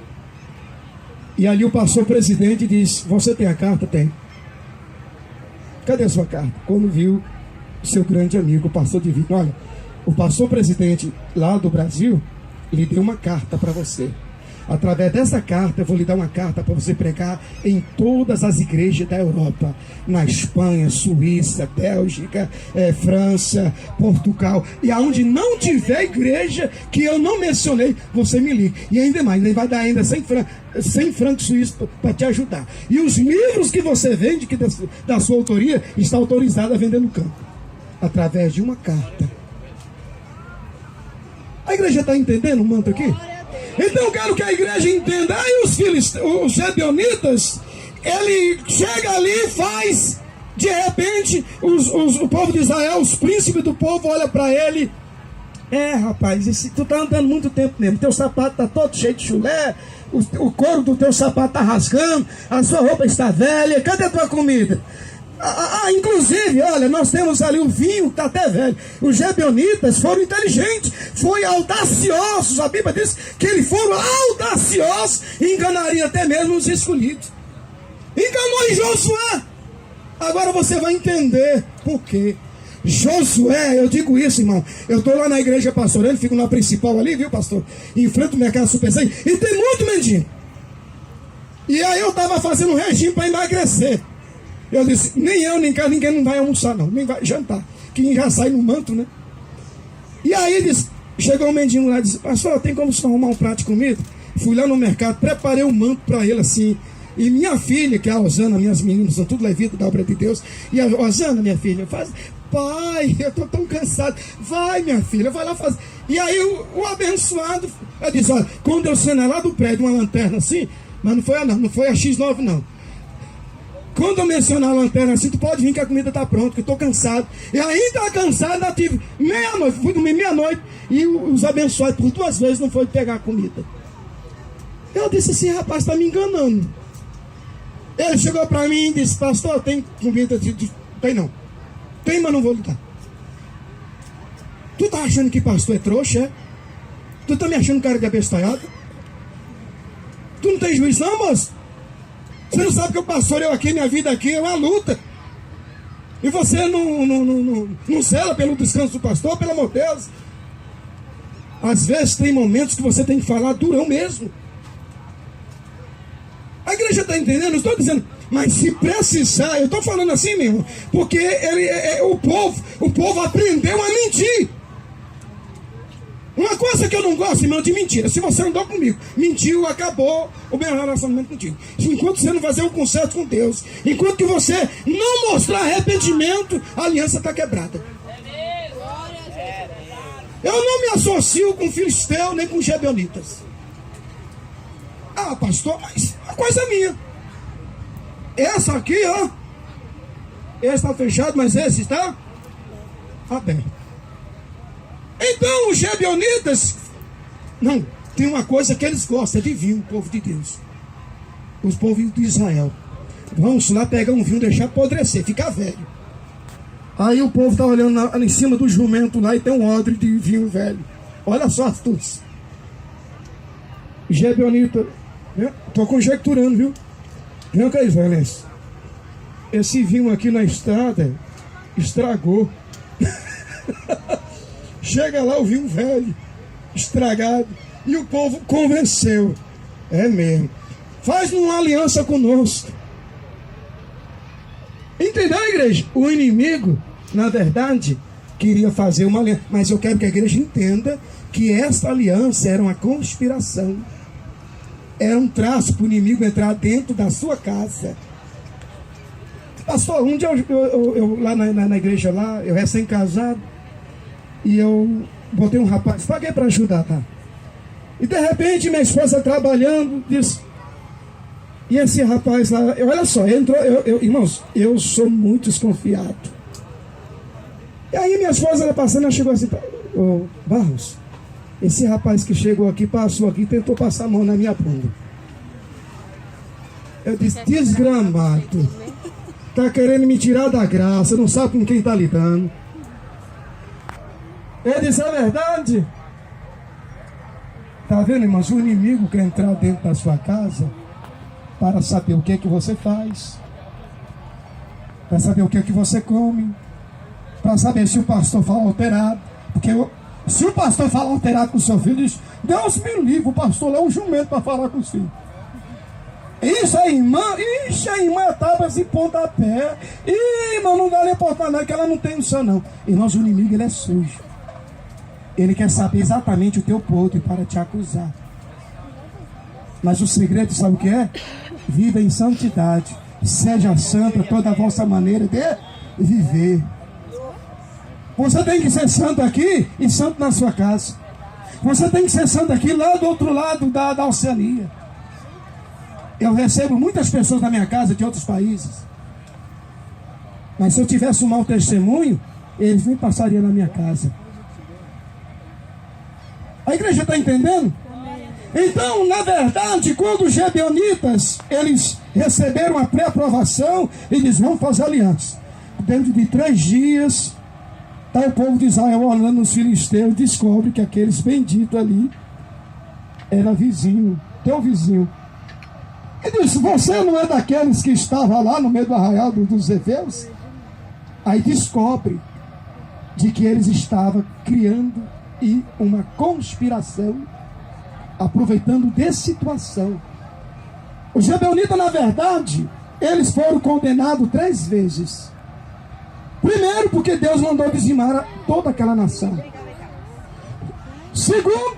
E ali o pastor presidente diz: você tem a carta? Tem. Cadê a sua carta? Quando viu o seu grande amigo, o pastor Divino: olha, o pastor presidente lá do Brasil lhe deu uma carta para você. Através dessa carta, eu vou lhe dar uma carta para você pregar em todas as igrejas da Europa. Na Espanha, Suíça, Bélgica, França, Portugal. E aonde não tiver igreja que eu não mencionei, você me liga. E ainda mais, ele vai dar ainda 100 francos suíços para te ajudar. E os livros que você vende, que da sua autoria, está autorizado a vender no campo. Através de uma carta. A igreja está entendendo o manto aqui? Então eu quero que a igreja entenda. Aí os Gebeonitas, ele chega ali e faz, de repente, o povo de Israel, os príncipes do povo, olham para ele. Rapaz, tu tá andando muito tempo mesmo, teu sapato tá todo cheio de chulé, o couro do teu sapato tá rasgando, a sua roupa está velha, cadê a tua comida? Inclusive, olha, nós temos ali o vinho, está até velho. Os Gebeonitas foram inteligentes, foram audaciosos. A Bíblia diz que eles foram audaciosos e enganariam até mesmo os escolhidos. Enganou em Josué. Agora você vai entender por quê. Josué, eu digo isso, irmão. Eu estou lá na igreja pastoral, fico na principal ali, viu, pastor? Em frente ao mercado Super 100, e tem muito mendigo. E aí eu estava fazendo um regime para emagrecer. Eu disse, nem eu, nem cá, ninguém não vai almoçar não, nem vai jantar. Quem já sai no manto, né? E aí disse, chegou um mendigo lá e disse, pastor, tem como você arrumar um prato de comida? Fui lá no mercado, preparei um manto para ele assim. E minha filha, que é a Osana, minhas meninas são tudo levitas da obra de Deus. E a Osana, minha filha, faz, pai, eu estou tão cansado. Vai, minha filha, vai lá fazer. E aí o abençoado, eu disse, olha, quando eu saí lá do prédio, uma lanterna assim, mas não foi a X9 não. Quando eu mencionar a lanterna assim, tu pode vir que a comida está pronta, que eu estou cansado. E ainda cansado, eu tive meia-noite, fui dormir meia-noite, e os abençoados por 2 vezes não foi pegar a comida. Eu disse assim, rapaz, está me enganando. Ele chegou para mim e disse, pastor, tem comida? Tem não. Tem, mas não vou lhe dar. Tu tá achando que pastor é trouxa, é? Tu tá me achando cara de abestalhado? Tu não tem juízo não, moço? Você não sabe que eu pastor, eu aqui, minha vida aqui é uma luta. E você não zela pelo descanso do pastor, pelo amor de Deus. Às vezes tem momentos que você tem que falar durão mesmo. A igreja está entendendo? Eu estou dizendo, mas se precisar, eu estou falando assim mesmo, porque o povo aprendeu a mentir. Uma coisa que eu não gosto, irmão, de mentira. Se você andou comigo, mentiu, acabou o meu relacionamento contigo. Enquanto você não fazer um concerto com Deus, enquanto que você não mostrar arrependimento, a aliança está quebrada. Eu não me associo com filisteu nem com Gebeonitas. Pastor, mas a coisa é minha. Essa aqui, ó, esse está fechado, mas esse está aberto. Então os Gebeonitas, não, tem uma coisa que eles gostam, é de vinho, o povo de Deus. Os povos de Israel. Vamos lá pegar um vinho, deixar apodrecer, ficar velho. Aí o povo está olhando em cima do jumento lá e tem um odre de vinho velho. Olha só as astúcia. Gebeonita, estou conjecturando, viu? Viu que é isso, Valência? Esse vinho aqui na estrada estragou. Chega lá o vinho velho, estragado, e o povo convenceu. É mesmo. Faz uma aliança conosco. Entendeu, igreja? O inimigo, na verdade, queria fazer uma aliança. Mas eu quero que a igreja entenda que essa aliança era uma conspiração. Era um traço para o inimigo entrar dentro da sua casa. Pastor, um dia eu lá na igreja lá, eu recém-casado, e eu botei um rapaz, paguei para ajudar, tá? E de repente minha esposa trabalhando, disse, e esse rapaz lá, olha só, entrou, irmãos, eu sou muito desconfiado. E aí minha esposa ela passando, ela chegou assim, ô Barros, esse rapaz que chegou aqui, passou aqui, tentou passar a mão na minha bunda. Eu disse, desgramado, tá querendo me tirar da graça, não sabe com quem tá lidando. Ele disse, é verdade? Tá vendo, irmãos? O inimigo quer entrar dentro da sua casa para saber o que é que você faz, para saber o que é que você come, para saber se o pastor fala alterado, porque Se o pastor falar alterado com o seu filho, diz: Deus me livre, o pastor é um jumento para falar com o filho. Isso é irmã, ixi, a irmã é tábuas e pontapé. Ih, irmão, não dá nem portar nada, que ela não tem noção, não. Irmãos, o inimigo, ele é sujo. Ele quer saber exatamente o teu podre para te acusar. Mas o segredo, sabe o que é? Viva em santidade. Seja santa toda a vossa maneira de viver. Você tem que ser santo aqui e santo na sua casa. Você tem que ser santo aqui lá do outro lado da Oceania. Eu recebo muitas pessoas na minha casa de outros países. Mas se eu tivesse um mau testemunho, eles nem passariam na minha casa. A igreja está entendendo? Então, na verdade, quando os gibeonitas, eles receberam a pré-aprovação, eles vão fazer aliança. Dentro de 3 dias, tá o povo de Israel olhando os filisteus, descobre que aqueles benditos ali era vizinho, teu vizinho. E disse: você não é daqueles que estava lá no meio do arraial dos heveus? Aí descobre de que eles estavam criando uma conspiração, aproveitando de situação. Os gibeonitas, na verdade, eles foram condenados 3 vezes. Primeiro, porque Deus mandou dizimar toda aquela nação. Segundo,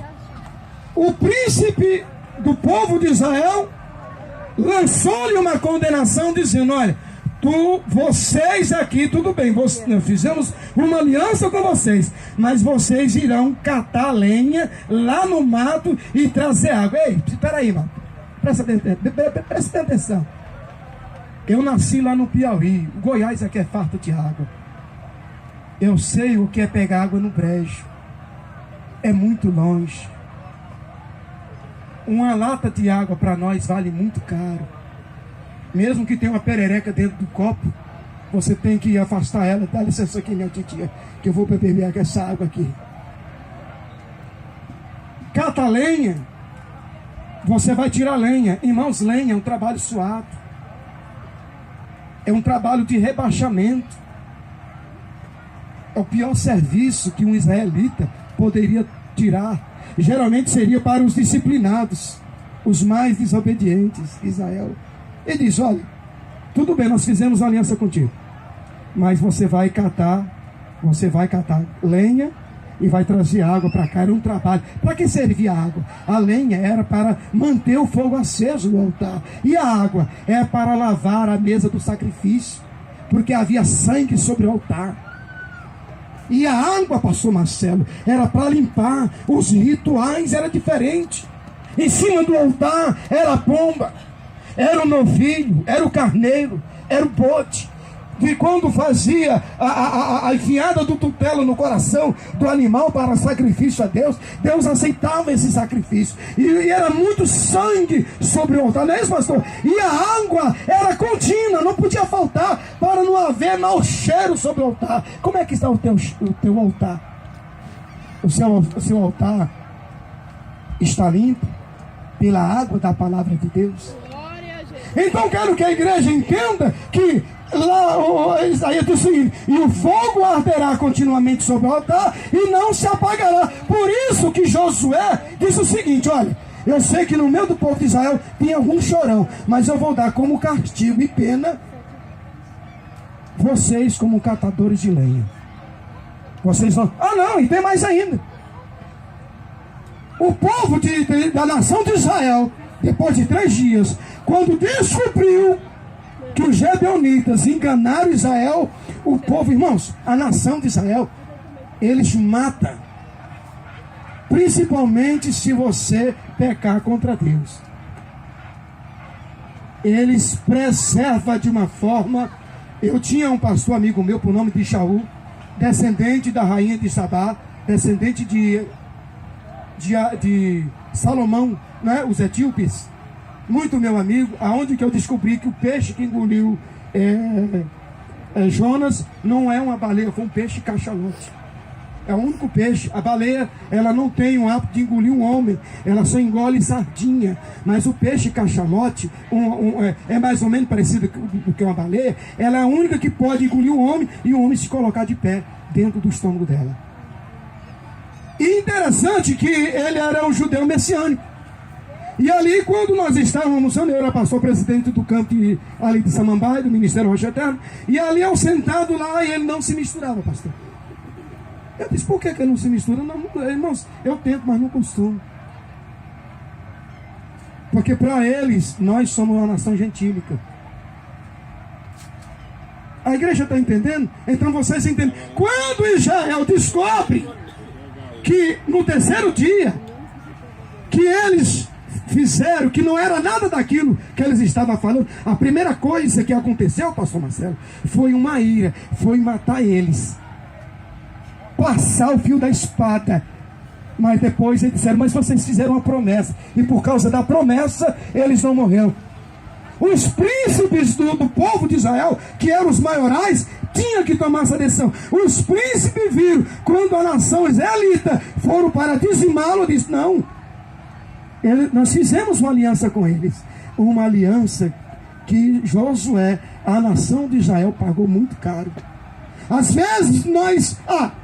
o príncipe do povo de Israel lançou-lhe uma condenação, dizendo: olha, vocês aqui, tudo bem, nós fizemos uma aliança com vocês, mas vocês irão catar lenha lá no mato e trazer água. Ei, espera aí, mano, presta atenção. Eu nasci lá no Piauí. O Goiás aqui é farto de água. Eu sei o que é pegar água no brejo. É muito longe. Uma lata de água para nós vale muito caro. Mesmo que tenha uma perereca dentro do copo, você tem que afastar ela. Dá licença aqui, minha titia, que eu vou beber essa água aqui. Cata lenha. Você vai tirar lenha. Irmãos, lenha é um trabalho suado. É um trabalho de rebaixamento. É o pior serviço que um israelita poderia tirar. Geralmente seria para os disciplinados, os mais desobedientes. Israel, ele diz: olha, tudo bem, nós fizemos aliança contigo, mas você vai catar lenha e vai trazer água para cá. Era um trabalho. Para que servia a água? A lenha era para manter o fogo aceso no altar, e a água é para lavar a mesa do sacrifício, porque havia sangue sobre o altar. E a água, pastor Marcelo, era para limpar. Os rituais eram diferentes. Em cima do altar era a pomba, era o novilho, era o carneiro, era o bode. E quando fazia a enfiada do tutelo no coração do animal para sacrifício a Deus, Deus aceitava esse sacrifício. E era muito sangue sobre o altar, não é isso, pastor? E a água era contínua, não podia faltar, para não haver mau cheiro sobre o altar. Como é que está o teu altar? O seu altar está limpo pela água da palavra de Deus. Então quero que a igreja entenda que lá, Isaías diz o seguinte: e o fogo arderá continuamente sobre o altar e não se apagará. Por isso que Josué disse o seguinte: olha, eu sei que no meio do povo de Israel tem algum chorão, mas eu vou dar como castigo e pena vocês como catadores de lenha. Vocês vão... não, e tem mais ainda. O povo da nação de Israel, depois de 3 dias, quando descobriu que os gibeonitas enganaram Israel, o povo, irmãos, a nação de Israel, eles matam, principalmente se você pecar contra Deus. Eles preservam de uma forma. Eu tinha um pastor amigo meu por nome de Shaul, descendente da rainha de Sabá, descendente de Salomão, né, os etíopes. Muito meu amigo, aonde que eu descobri que o peixe que engoliu Jonas não é uma baleia, foi um peixe cachalote. É o único peixe. A baleia, ela não tem o hábito de engolir um homem, ela só engole sardinha. Mas o peixe cachalote é mais ou menos parecido com que uma baleia. Ela é a única que pode engolir um homem e o homem se colocar de pé dentro do estômago dela. interessante que ele era um judeu messiânico. E ali, quando nós estávamos almoçando, eu era pastor presidente do campo ali de Samambaia, do Ministério Rocha Eterna, e ali eu sentado lá, e ele não se misturava, pastor. Eu disse, por que ele não se mistura? Não, irmãos, eu tento, mas não costumo. Porque para eles, nós somos uma nação gentílica. A igreja está entendendo? Então vocês entendem. Quando Israel descobre que no terceiro dia, que eles fizeram, que não era nada daquilo que eles estavam falando, a primeira coisa que aconteceu, pastor Marcelo, foi uma ira, foi matar eles. Passar o fio da espada. Mas depois eles disseram, mas vocês fizeram uma promessa, e por causa da promessa eles não morreram. Os príncipes do povo de Israel, que eram os maiorais, tinham que tomar essa decisão. Os príncipes viram, quando a nação israelita foram para dizimá-lo, disse, não, nós fizemos uma aliança com eles, uma aliança que Josué, a nação de Israel, pagou muito caro. Às vezes nós,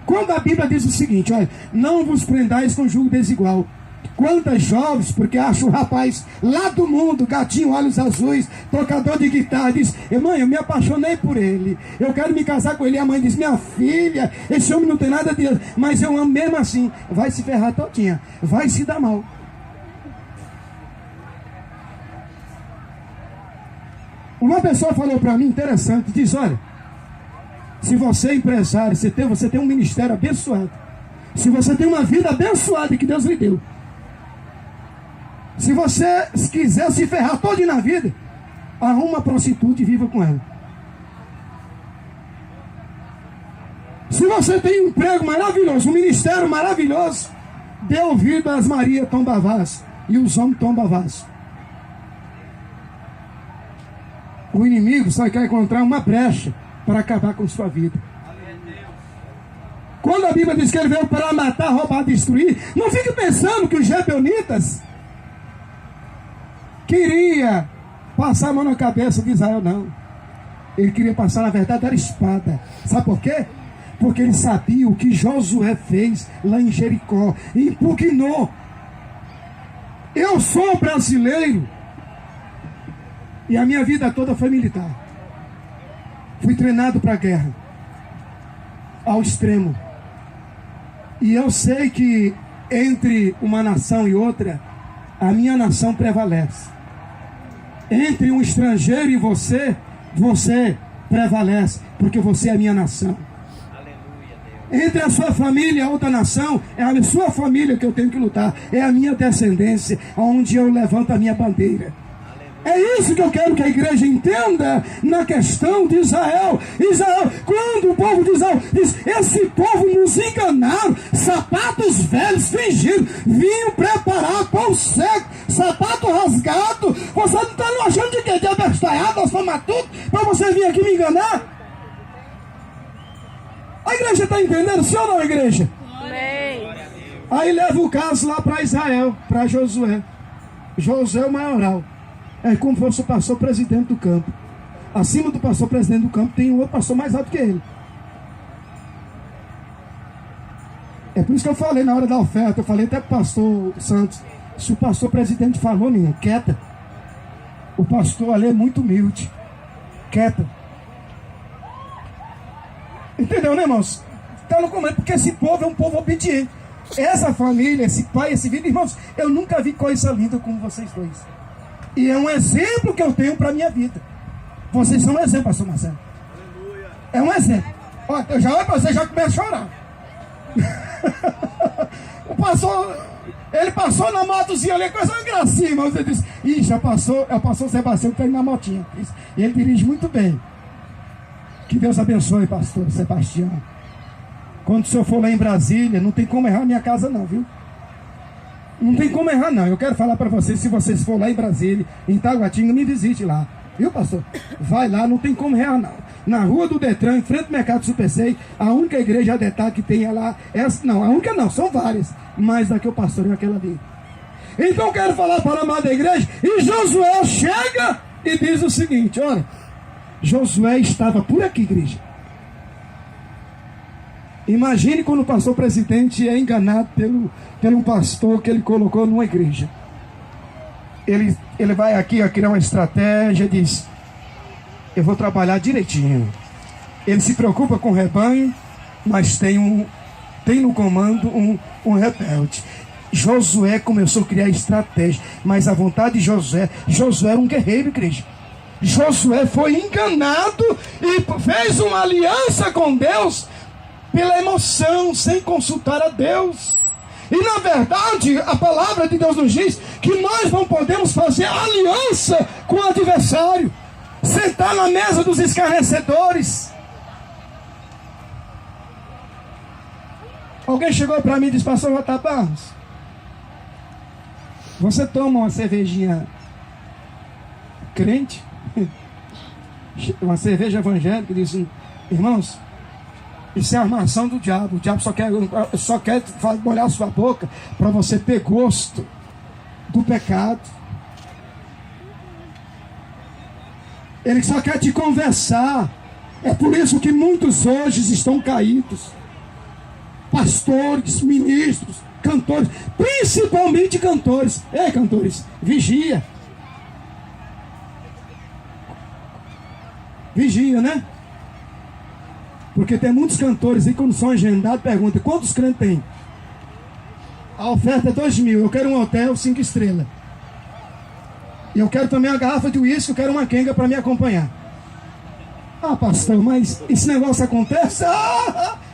quando a Bíblia diz o seguinte, olha, não vos prendais com jugo desigual. Quantas jovens, porque acha o rapaz lá do mundo, gatinho, olhos azuis, tocador de guitarra, diz, mãe, eu me apaixonei por ele, eu quero me casar com ele. E a mãe diz, minha filha, esse homem não tem nada de Deus, mas eu amo mesmo assim. Vai se ferrar todinha, vai se dar mal. Uma pessoa falou para mim, interessante, diz, olha, se você é empresário, você tem um ministério abençoado, se você tem uma vida abençoada que Deus lhe deu, se você quiser se ferrar todo na vida, arruma uma prostituta e viva com ela. Se você tem um emprego maravilhoso, um ministério maravilhoso, dê ouvido às Maria Tombavás e os homens Tombavás. O inimigo só quer encontrar uma brecha para acabar com sua vida. Quando a Bíblia diz que ele veio para matar, roubar, destruir, não fique pensando que os Gibeonitas queria passar a mão na cabeça de Israel, não. Ele queria passar, na verdade, era espada. Sabe por quê? Porque ele sabia o que Josué fez lá em Jericó, e impugnou. Eu sou brasileiro e a minha vida toda foi militar. Fui treinado para a guerra ao extremo. E eu sei que entre uma nação e outra, a minha nação prevalece. Entre um estrangeiro e você, você prevalece, porque você é a minha nação. Entre a sua família e a outra nação, é a sua família que eu tenho que lutar, é a minha descendência, onde eu levanto a minha bandeira. É isso que eu quero que a igreja entenda na questão de Israel. Israel, quando o povo de Israel diz, esse povo nos enganaram, sapatos velhos fingiram, vinho preparado, pão seco, sapato rasgado, você não está achando de quê? De abestalhado, tudo, para você vir aqui me enganar? A igreja está entendendo, sim ou não, igreja? Amém. Aí leva o caso lá para Israel, para Josué. Josué o maioral. É como se fosse o pastor presidente do campo. Acima do pastor presidente do campo tem um outro pastor mais alto que ele. É por isso que eu falei na hora da oferta, eu falei até para o pastor Santos, se o pastor presidente falou, menino, quieta. O pastor ali é muito humilde. Quieta. Entendeu, né, irmãos? Está no comando, porque esse povo é um povo obediente. Essa família, esse pai, esse filho, irmãos, eu nunca vi coisa linda como vocês dois. E é um exemplo que eu tenho para a minha vida. Vocês são um exemplo, pastor Marcelo. É um exemplo. Olha, eu já olho para você, já começa a chorar. O pastor, ele passou na motozinha ali, coisa uma gracinha, mas você disse, já passou, é o pastor Sebastião que está indo na motinha. E ele dirige muito bem. Que Deus abençoe, pastor Sebastião. Quando o senhor for lá em Brasília, não tem como errar a minha casa não, viu? Não tem como errar não. Eu quero falar para vocês, se vocês for lá em Brasília, em Taguatinga, me visite lá. Viu, pastor? Vai lá, não tem como errar não. Na rua do Detran, em frente ao Mercado Supercei, a única igreja Detran que tem lá, essa, não, a única não, são várias. Mas daqui eu pastorei aquela ali. Então eu quero falar para a amada igreja, e Josué chega e diz o seguinte, olha, Josué estava por aqui, igreja. Imagine quando o pastor presidente é enganado pelo pastor que ele colocou numa igreja. Ele vai aqui a criar uma estratégia e diz: eu vou trabalhar direitinho. Ele se preocupa com o rebanho, mas tem no comando um rebelde. Josué começou a criar estratégia, mas a vontade de Josué era um guerreiro, igreja. Josué foi enganado e fez uma aliança com Deus pela emoção, sem consultar a Deus. E na verdade, a palavra de Deus nos diz que nós não podemos fazer aliança com o adversário, sentar na mesa dos escarnecedores. Alguém chegou para mim e disse: pastor J. Barros, você toma uma cervejinha crente? Uma cerveja evangélica? Diz: irmãos, isso é a armação do diabo. O diabo só quer molhar a sua boca para você ter gosto do pecado. Ele só quer te conversar. É por isso que muitos hoje estão caídos. Pastores, ministros, cantores, principalmente cantores. Ei, cantores, vigia. Vigia, né? Porque tem muitos cantores aí, quando são agendados, perguntam: quantos crentes tem? A oferta é 2.000. Eu quero um hotel 5 estrelas. E eu quero também uma garrafa de uísque. Eu quero uma quenga para me acompanhar. Ah, pastor, mas esse negócio acontece?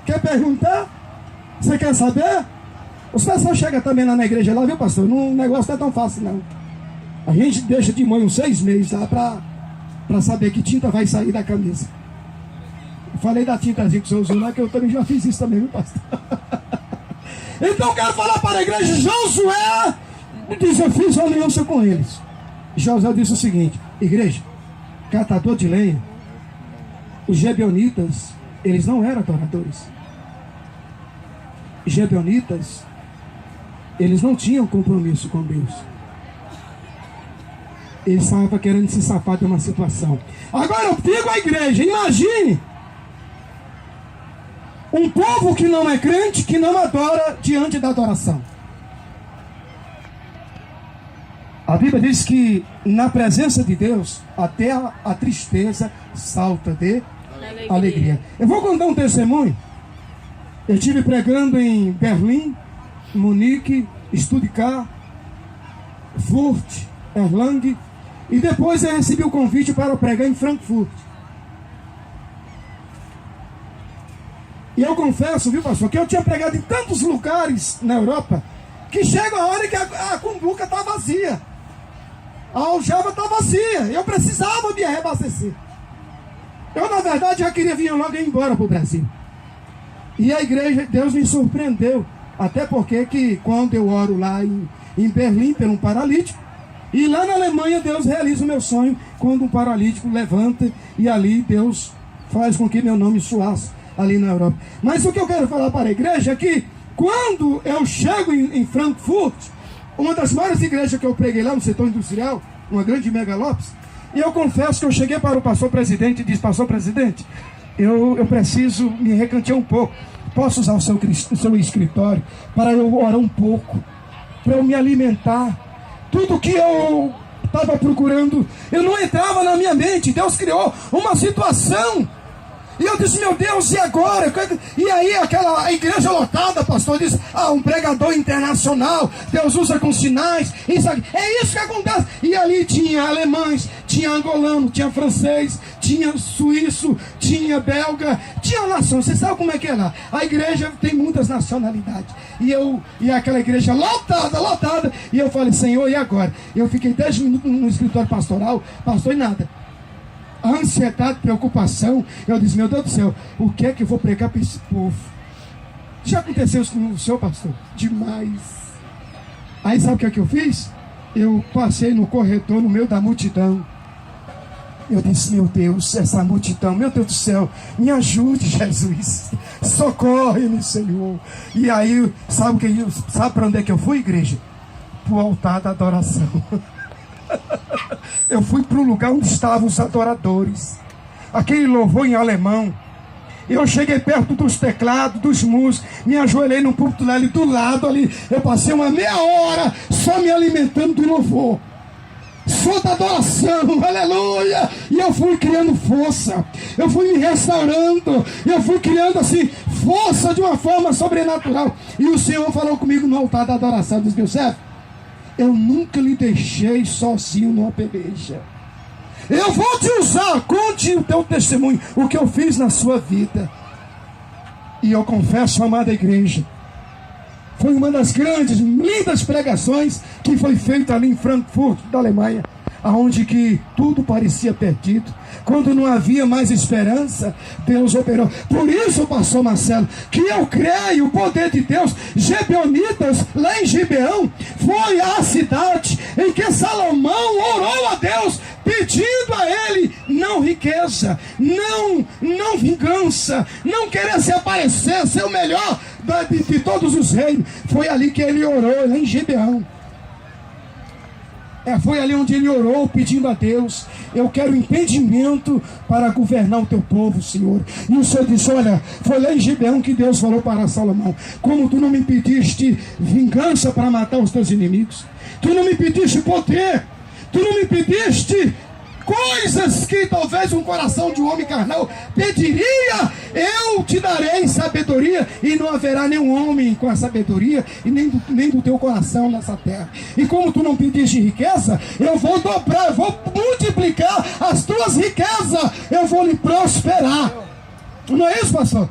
Quer perguntar? Você quer saber? Os pessoal chegam também lá na igreja lá, viu, pastor? O negócio não é tão fácil, não. A gente deixa de mãe uns 6 meses lá para saber que tinta vai sair da camisa. Eu falei da tintazinha que o senhor usou lá, que eu também já fiz isso também, viu, pastor? Então eu quero falar para a igreja. Josué diz: eu fiz uma aliança com eles. Josué disse o seguinte: igreja, catador de lenha, os gibeonitas, eles não eram adoradores. Os gibeonitas, eles não tinham compromisso com Deus. Eles estavam querendo se safar de uma situação. Agora eu digo à igreja: imagine um povo que não é crente, que não adora diante da adoração. A Bíblia diz que na presença de Deus até a tristeza salta de alegria. Eu vou contar um testemunho. Eu estive pregando em Berlim, Munique, Stuttgart, Furt, Erlangen, e depois eu recebi o convite para pregar em Frankfurt. E eu confesso, viu, pastor, que eu tinha pregado em tantos lugares na Europa, que chega a hora que a cumbuca está vazia, a aljava está vazia. Eu precisava me reabastecer. Eu, na verdade, já queria vir logo embora para o Brasil. E a igreja, Deus me surpreendeu. Até porque que quando eu oro lá em Berlim por um paralítico, e lá na Alemanha Deus realiza o meu sonho, quando um paralítico levanta, e ali Deus faz com que meu nome soasse ali na Europa. Mas o que eu quero falar para a igreja é que quando eu chego em Frankfurt, uma das maiores igrejas que eu preguei lá no setor industrial, uma grande megalópolis, e eu confesso que eu cheguei para o pastor presidente e disse: pastor presidente, eu preciso me recantear um pouco. Posso usar o seu escritório para eu orar um pouco, para eu me alimentar? Tudo que eu estava procurando, eu não entrava na minha mente. Deus criou uma situação. E eu disse: meu Deus, e agora? E aí aquela igreja lotada, pastor, diz: um pregador internacional, Deus usa com sinais, isso aqui. É isso que acontece. E ali tinha alemães, tinha angolano, tinha francês, tinha suíço, tinha belga, tinha nação. Você sabe como é que é lá? A igreja tem muitas nacionalidades. E aquela igreja lotada. E eu falei: Senhor, e agora? Eu fiquei 10 minutos no escritório pastoral, pastor, e nada. A ansiedade, preocupação. Eu disse: meu Deus do céu, o que é que eu vou pregar para esse povo? Já aconteceu isso com o senhor, pastor? Demais. Aí sabe o que é que eu fiz? Eu passei no corredor, no meio da multidão. Eu disse: meu Deus, essa multidão, meu Deus do céu, me ajude, Jesus. Socorre-me, Senhor. E aí, sabe para onde é que eu fui, igreja? Para o altar da adoração. Eu fui para o lugar onde estavam os adoradores. Aquele louvor em alemão. Eu cheguei perto dos teclados, dos músicos, me ajoelhei num púlpito ali do lado ali. Eu passei uma meia hora só me alimentando do louvor, só da adoração, aleluia. E eu fui criando força, eu fui me restaurando, eu fui criando assim força de uma forma sobrenatural. E o Senhor falou comigo no altar da adoração, disse: meu servo, eu nunca lhe deixei sozinho numa peleja. Eu vou te usar, conte o teu testemunho, o que eu fiz na sua vida. E eu confesso, amada igreja, foi uma das grandes, lindas pregações que foi feita ali em Frankfurt, da Alemanha, aonde que tudo parecia perdido. Quando não havia mais esperança, Deus operou. Por isso, pastor Marcelo, que eu creio o poder de Deus. Gibeonitas, lá em Gibeão, foi a cidade em que Salomão orou a Deus, pedindo a ele não riqueza, não vingança, não querer se aparecer, ser o melhor de todos os reinos. Foi ali que ele orou, lá em Gibeão. Foi ali onde ele orou, pedindo a Deus: eu quero entendimento para governar o teu povo, Senhor. E o Senhor disse: olha, foi lá em Gibeão que Deus falou para Salomão: como tu não me pediste vingança para matar os teus inimigos, tu não me pediste poder, tu não me pediste coisas que talvez um coração de um homem carnal pediria, eu te darei sabedoria, e não haverá nenhum homem com a sabedoria e nem do teu coração nessa terra. E como tu não pediste riqueza, eu vou dobrar, eu vou multiplicar as tuas riquezas, eu vou lhe prosperar. Não é isso, pastor?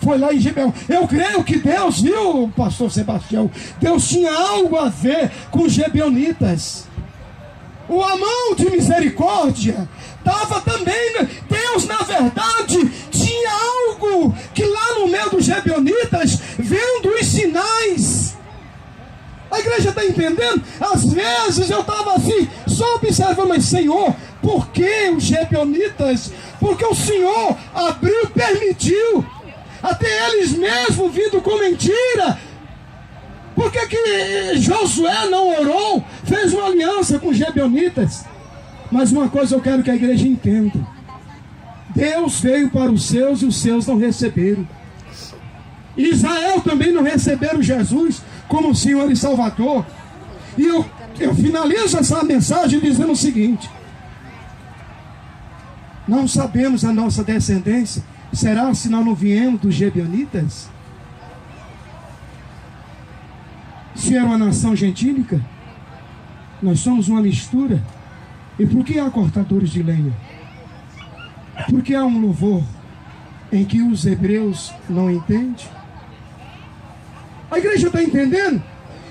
Foi lá em Gibeão. Eu creio que Deus, viu, pastor Sebastião, Deus tinha algo a ver com os gibeonitas. O amão de misericórdia estava também. Deus, na verdade, tinha algo que lá no meio dos gibeonitas, vendo os sinais. A igreja está entendendo? Às vezes eu estava assim, só observando: mas Senhor, por que os gibeonitas? Porque o Senhor abriu, permitiu, até eles mesmos vindo com mentira. Por que Josué não orou, fez uma aliança com os gibeonitas? Mas uma coisa eu quero que a igreja entenda: Deus veio para os seus e os seus não receberam. Israel também não receberam Jesus como Senhor e Salvador. E eu finalizo essa mensagem dizendo o seguinte: não sabemos a nossa descendência. Será se nós não viemos dos gibeonitas? Se era uma nação gentílica, nós somos uma mistura. E por que há cortadores de lenha? Porque há um louvor em que os hebreus não entendem. A igreja está entendendo?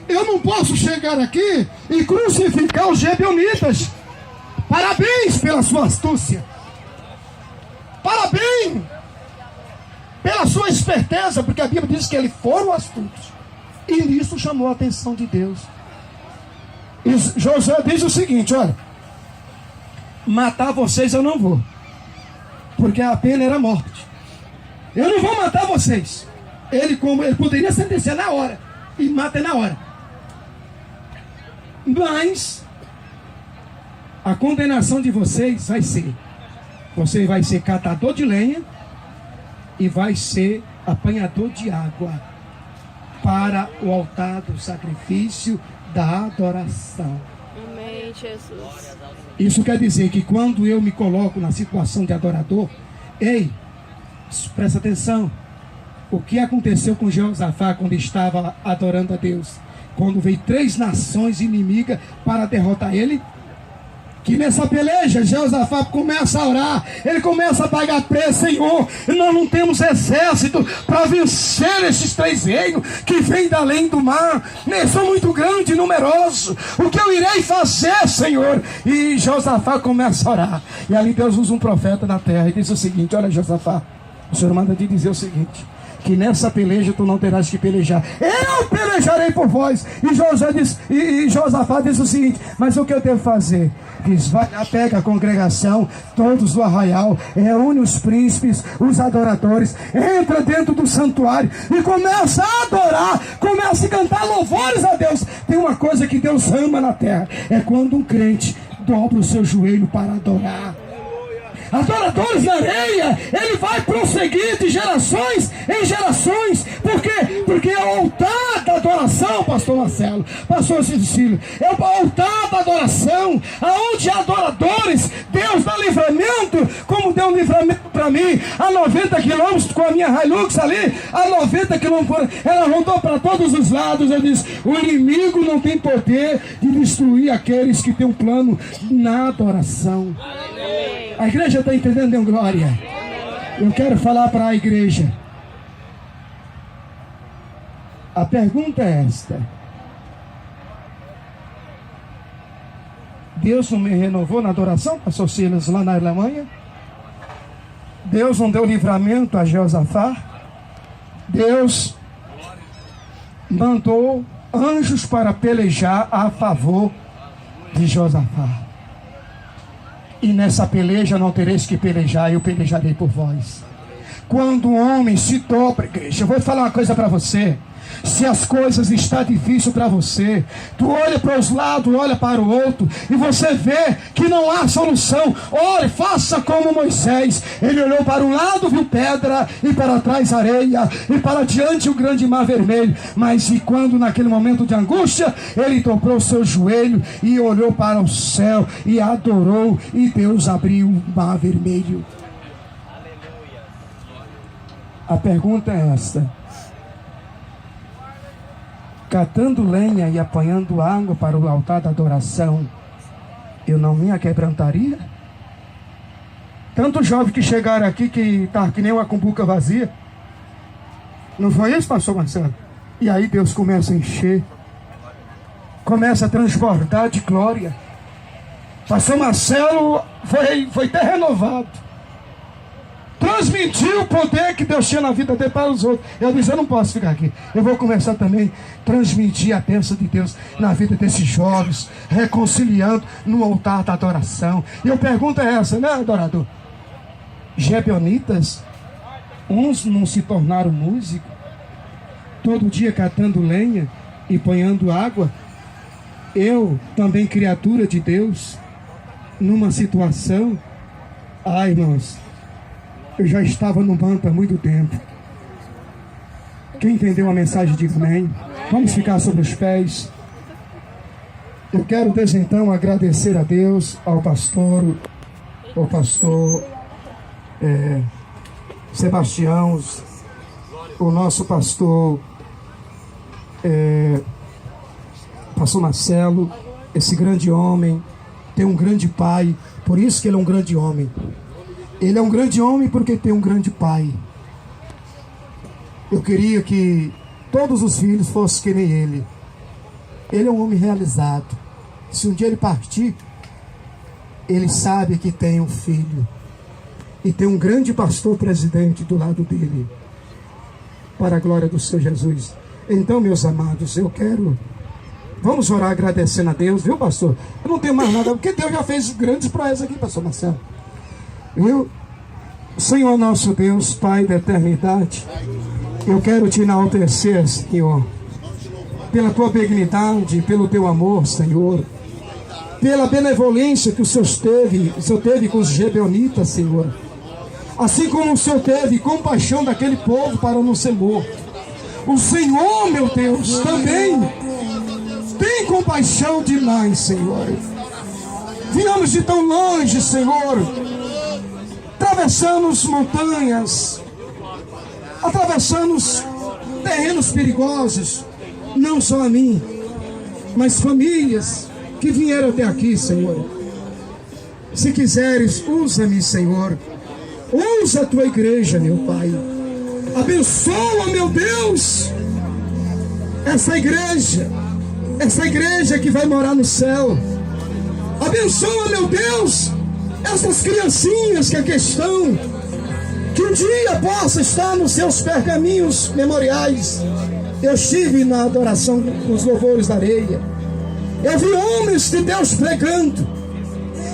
Eu não posso chegar aqui e crucificar os gibeonitas. Parabéns pela sua astúcia, parabéns pela sua esperteza, porque a Bíblia diz que eles foram astutos. E nisso chamou a atenção de Deus. E Josué diz o seguinte: olha, matar vocês eu não vou, porque a pena era morte. Eu não vou matar vocês. Ele poderia sentenciar na hora e mata na hora. Mas a condenação de vocês vai ser: você vai ser catador de lenha e vai ser apanhador de água para o altar do sacrifício da adoração. Amém, Jesus. Isso quer dizer que quando eu me coloco na situação de adorador, presta atenção. O que aconteceu com Jeosafá quando estava adorando a Deus? Quando veio 3 nações inimigas para derrotar ele, que nessa peleja Jeosafá começa a orar, ele começa a pagar preço: Senhor, nós não temos exército para vencer esses 3 reinos que vêm da além do mar, eles são muito grandes e numerosos, o que eu irei fazer, Senhor? E Jeosafá começa a orar, e ali Deus usa um profeta na terra e diz o seguinte: olha, Jeosafá, o Senhor manda te dizer o seguinte, que nessa peleja tu não terás que pelejar, eu pelejarei por vós. E Josafá diz o seguinte: mas o que eu devo fazer? Diz: vai lá, pega a congregação, todos do arraial, reúne os príncipes, os adoradores, entra dentro do santuário e começa a adorar, começa a cantar louvores a Deus. Tem uma coisa que Deus ama na terra, é quando um crente dobra o seu joelho para adorar. adoradores na areia, ele vai prosseguir de gerações em gerações. Por quê? Porque é o altar da adoração, pastor Marcelo, pastor Cecílio, é o altar da adoração, aonde há adoradores, Deus dá livramento, como deu um livramento para mim, a 90 quilômetros com a minha Hilux ali, a 90 quilômetros, ela rodou para todos os lados. Eu disse, o inimigo não tem poder de destruir aqueles que têm um plano na adoração. A igreja está entendendo, deu glória? Eu quero falar para a igreja. A pergunta é esta: Deus não me renovou na adoração, pastor Silas, lá na Alemanha? Deus não deu livramento a Josafá? Deus mandou anjos para pelejar a favor de Josafá. E nessa peleja não tereis que pelejar, eu pelejarei por vós. Quando um homem se dobra, igreja, eu vou falar uma coisa para você. Se as coisas estão difíceis para você, tu olha para os lados, olha para o outro, e você vê que não há solução. Olhe, faça como Moisés. Ele olhou para um lado, viu pedra, e para trás areia, e para diante o grande mar vermelho. Mas e quando naquele momento de angústia, ele dobrou o seu joelho e olhou para o céu e adorou, e Deus abriu o mar vermelho. A pergunta é esta: catando lenha e apanhando água para o altar da adoração, eu não me aquebrantaria? Tanto jovem que chegaram aqui que está que nem uma cumbuca vazia. Não foi isso, pastor Marcelo? E aí Deus começa a encher, começa a transbordar de glória. Pastor Marcelo foi até renovado. Transmitiu o poder que Deus tinha na vida dele para os outros. Eu disse, eu não posso ficar aqui. Eu vou começar também a transmitir a bênção de Deus na vida desses jovens, reconciliando no altar da adoração. E a pergunta é essa, né, adorador? Gebeonitas, uns não se tornaram músicos, todo dia catando lenha e apanhando água. Eu, também criatura de Deus, numa situação, irmãos, eu já estava no manto há muito tempo. Quem entendeu a mensagem, diga amém. Vamos ficar sobre os pés. Eu quero desde então agradecer a Deus, ao pastor Sebastião, o nosso pastor pastor Marcelo, esse grande homem, tem um grande pai, por isso que ele é um grande homem. Ele é um grande homem porque tem um grande pai. Eu queria que todos os filhos fossem que nem ele. Ele é um homem realizado. Se um dia ele partir, ele sabe que tem um filho. E tem um grande pastor presidente do lado dele. Para a glória do Senhor Jesus. Então, meus amados, eu quero... Vamos orar agradecendo a Deus, viu, pastor? Eu não tenho mais nada, porque Deus já fez grandes proezas aqui, pastor Marcelo. Senhor nosso Deus, Pai da eternidade, eu quero te enaltecer, Senhor, pela tua benignidade, pelo teu amor, Senhor, pela benevolência que o Senhor teve com os Gebeonitas, Senhor, assim como o Senhor teve compaixão daquele povo para não ser morto. O Senhor, meu Deus, também tem compaixão de nós, Senhor. Viemos de tão longe, Senhor, atravessamos montanhas, atravessamos terrenos perigosos, não só a mim, mas famílias que vieram até aqui, Senhor. Se quiseres, usa-me, Senhor, usa a tua igreja, meu Pai, abençoa, meu Deus, essa igreja que vai morar no céu. Abençoa, meu Deus, essas criancinhas que aqui estão, que um dia possa estar nos seus pergaminhos memoriais. Eu estive na adoração dos louvores da areia, eu vi homens de Deus pregando,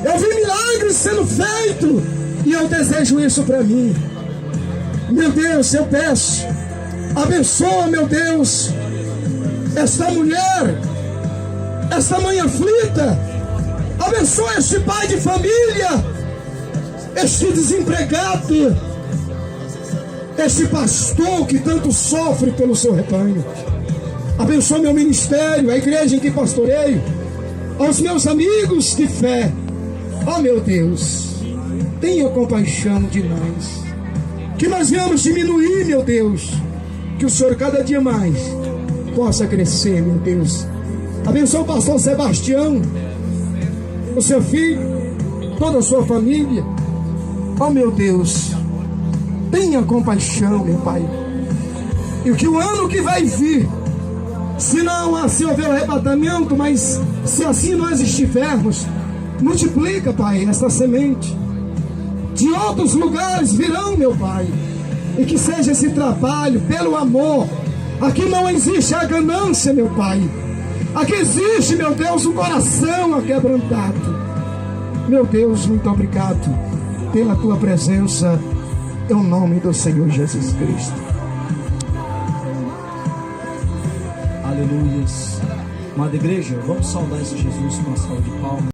eu vi milagres sendo feitos, e eu desejo isso para mim. Meu Deus, eu peço, abençoa, meu Deus, esta mulher, esta mãe aflita. Abençoa este pai de família, este desempregado, este pastor que tanto sofre pelo seu rebanho. Abençoa meu ministério, a igreja em que pastoreio, aos meus amigos de fé. Ó meu Deus, tenha compaixão de nós, que nós venhamos diminuir, meu Deus, que o Senhor cada dia mais possa crescer, meu Deus. Abençoa o pastor Sebastião, o seu filho, toda a sua família. Ó meu Deus, tenha compaixão, meu Pai, e que o ano que vai vir, se não assim houver arrebatamento, mas se assim nós estivermos, multiplica, Pai, esta semente. De outros lugares virão, meu Pai, e que seja esse trabalho pelo amor. Aqui não existe a ganância, meu Pai. Aqui existe, meu Deus, um coração aquebrantado. Meu Deus, muito obrigado pela tua presença, em nome do Senhor Jesus Cristo. Aleluias. Amada igreja, vamos saudar esse Jesus com a salva de palmas.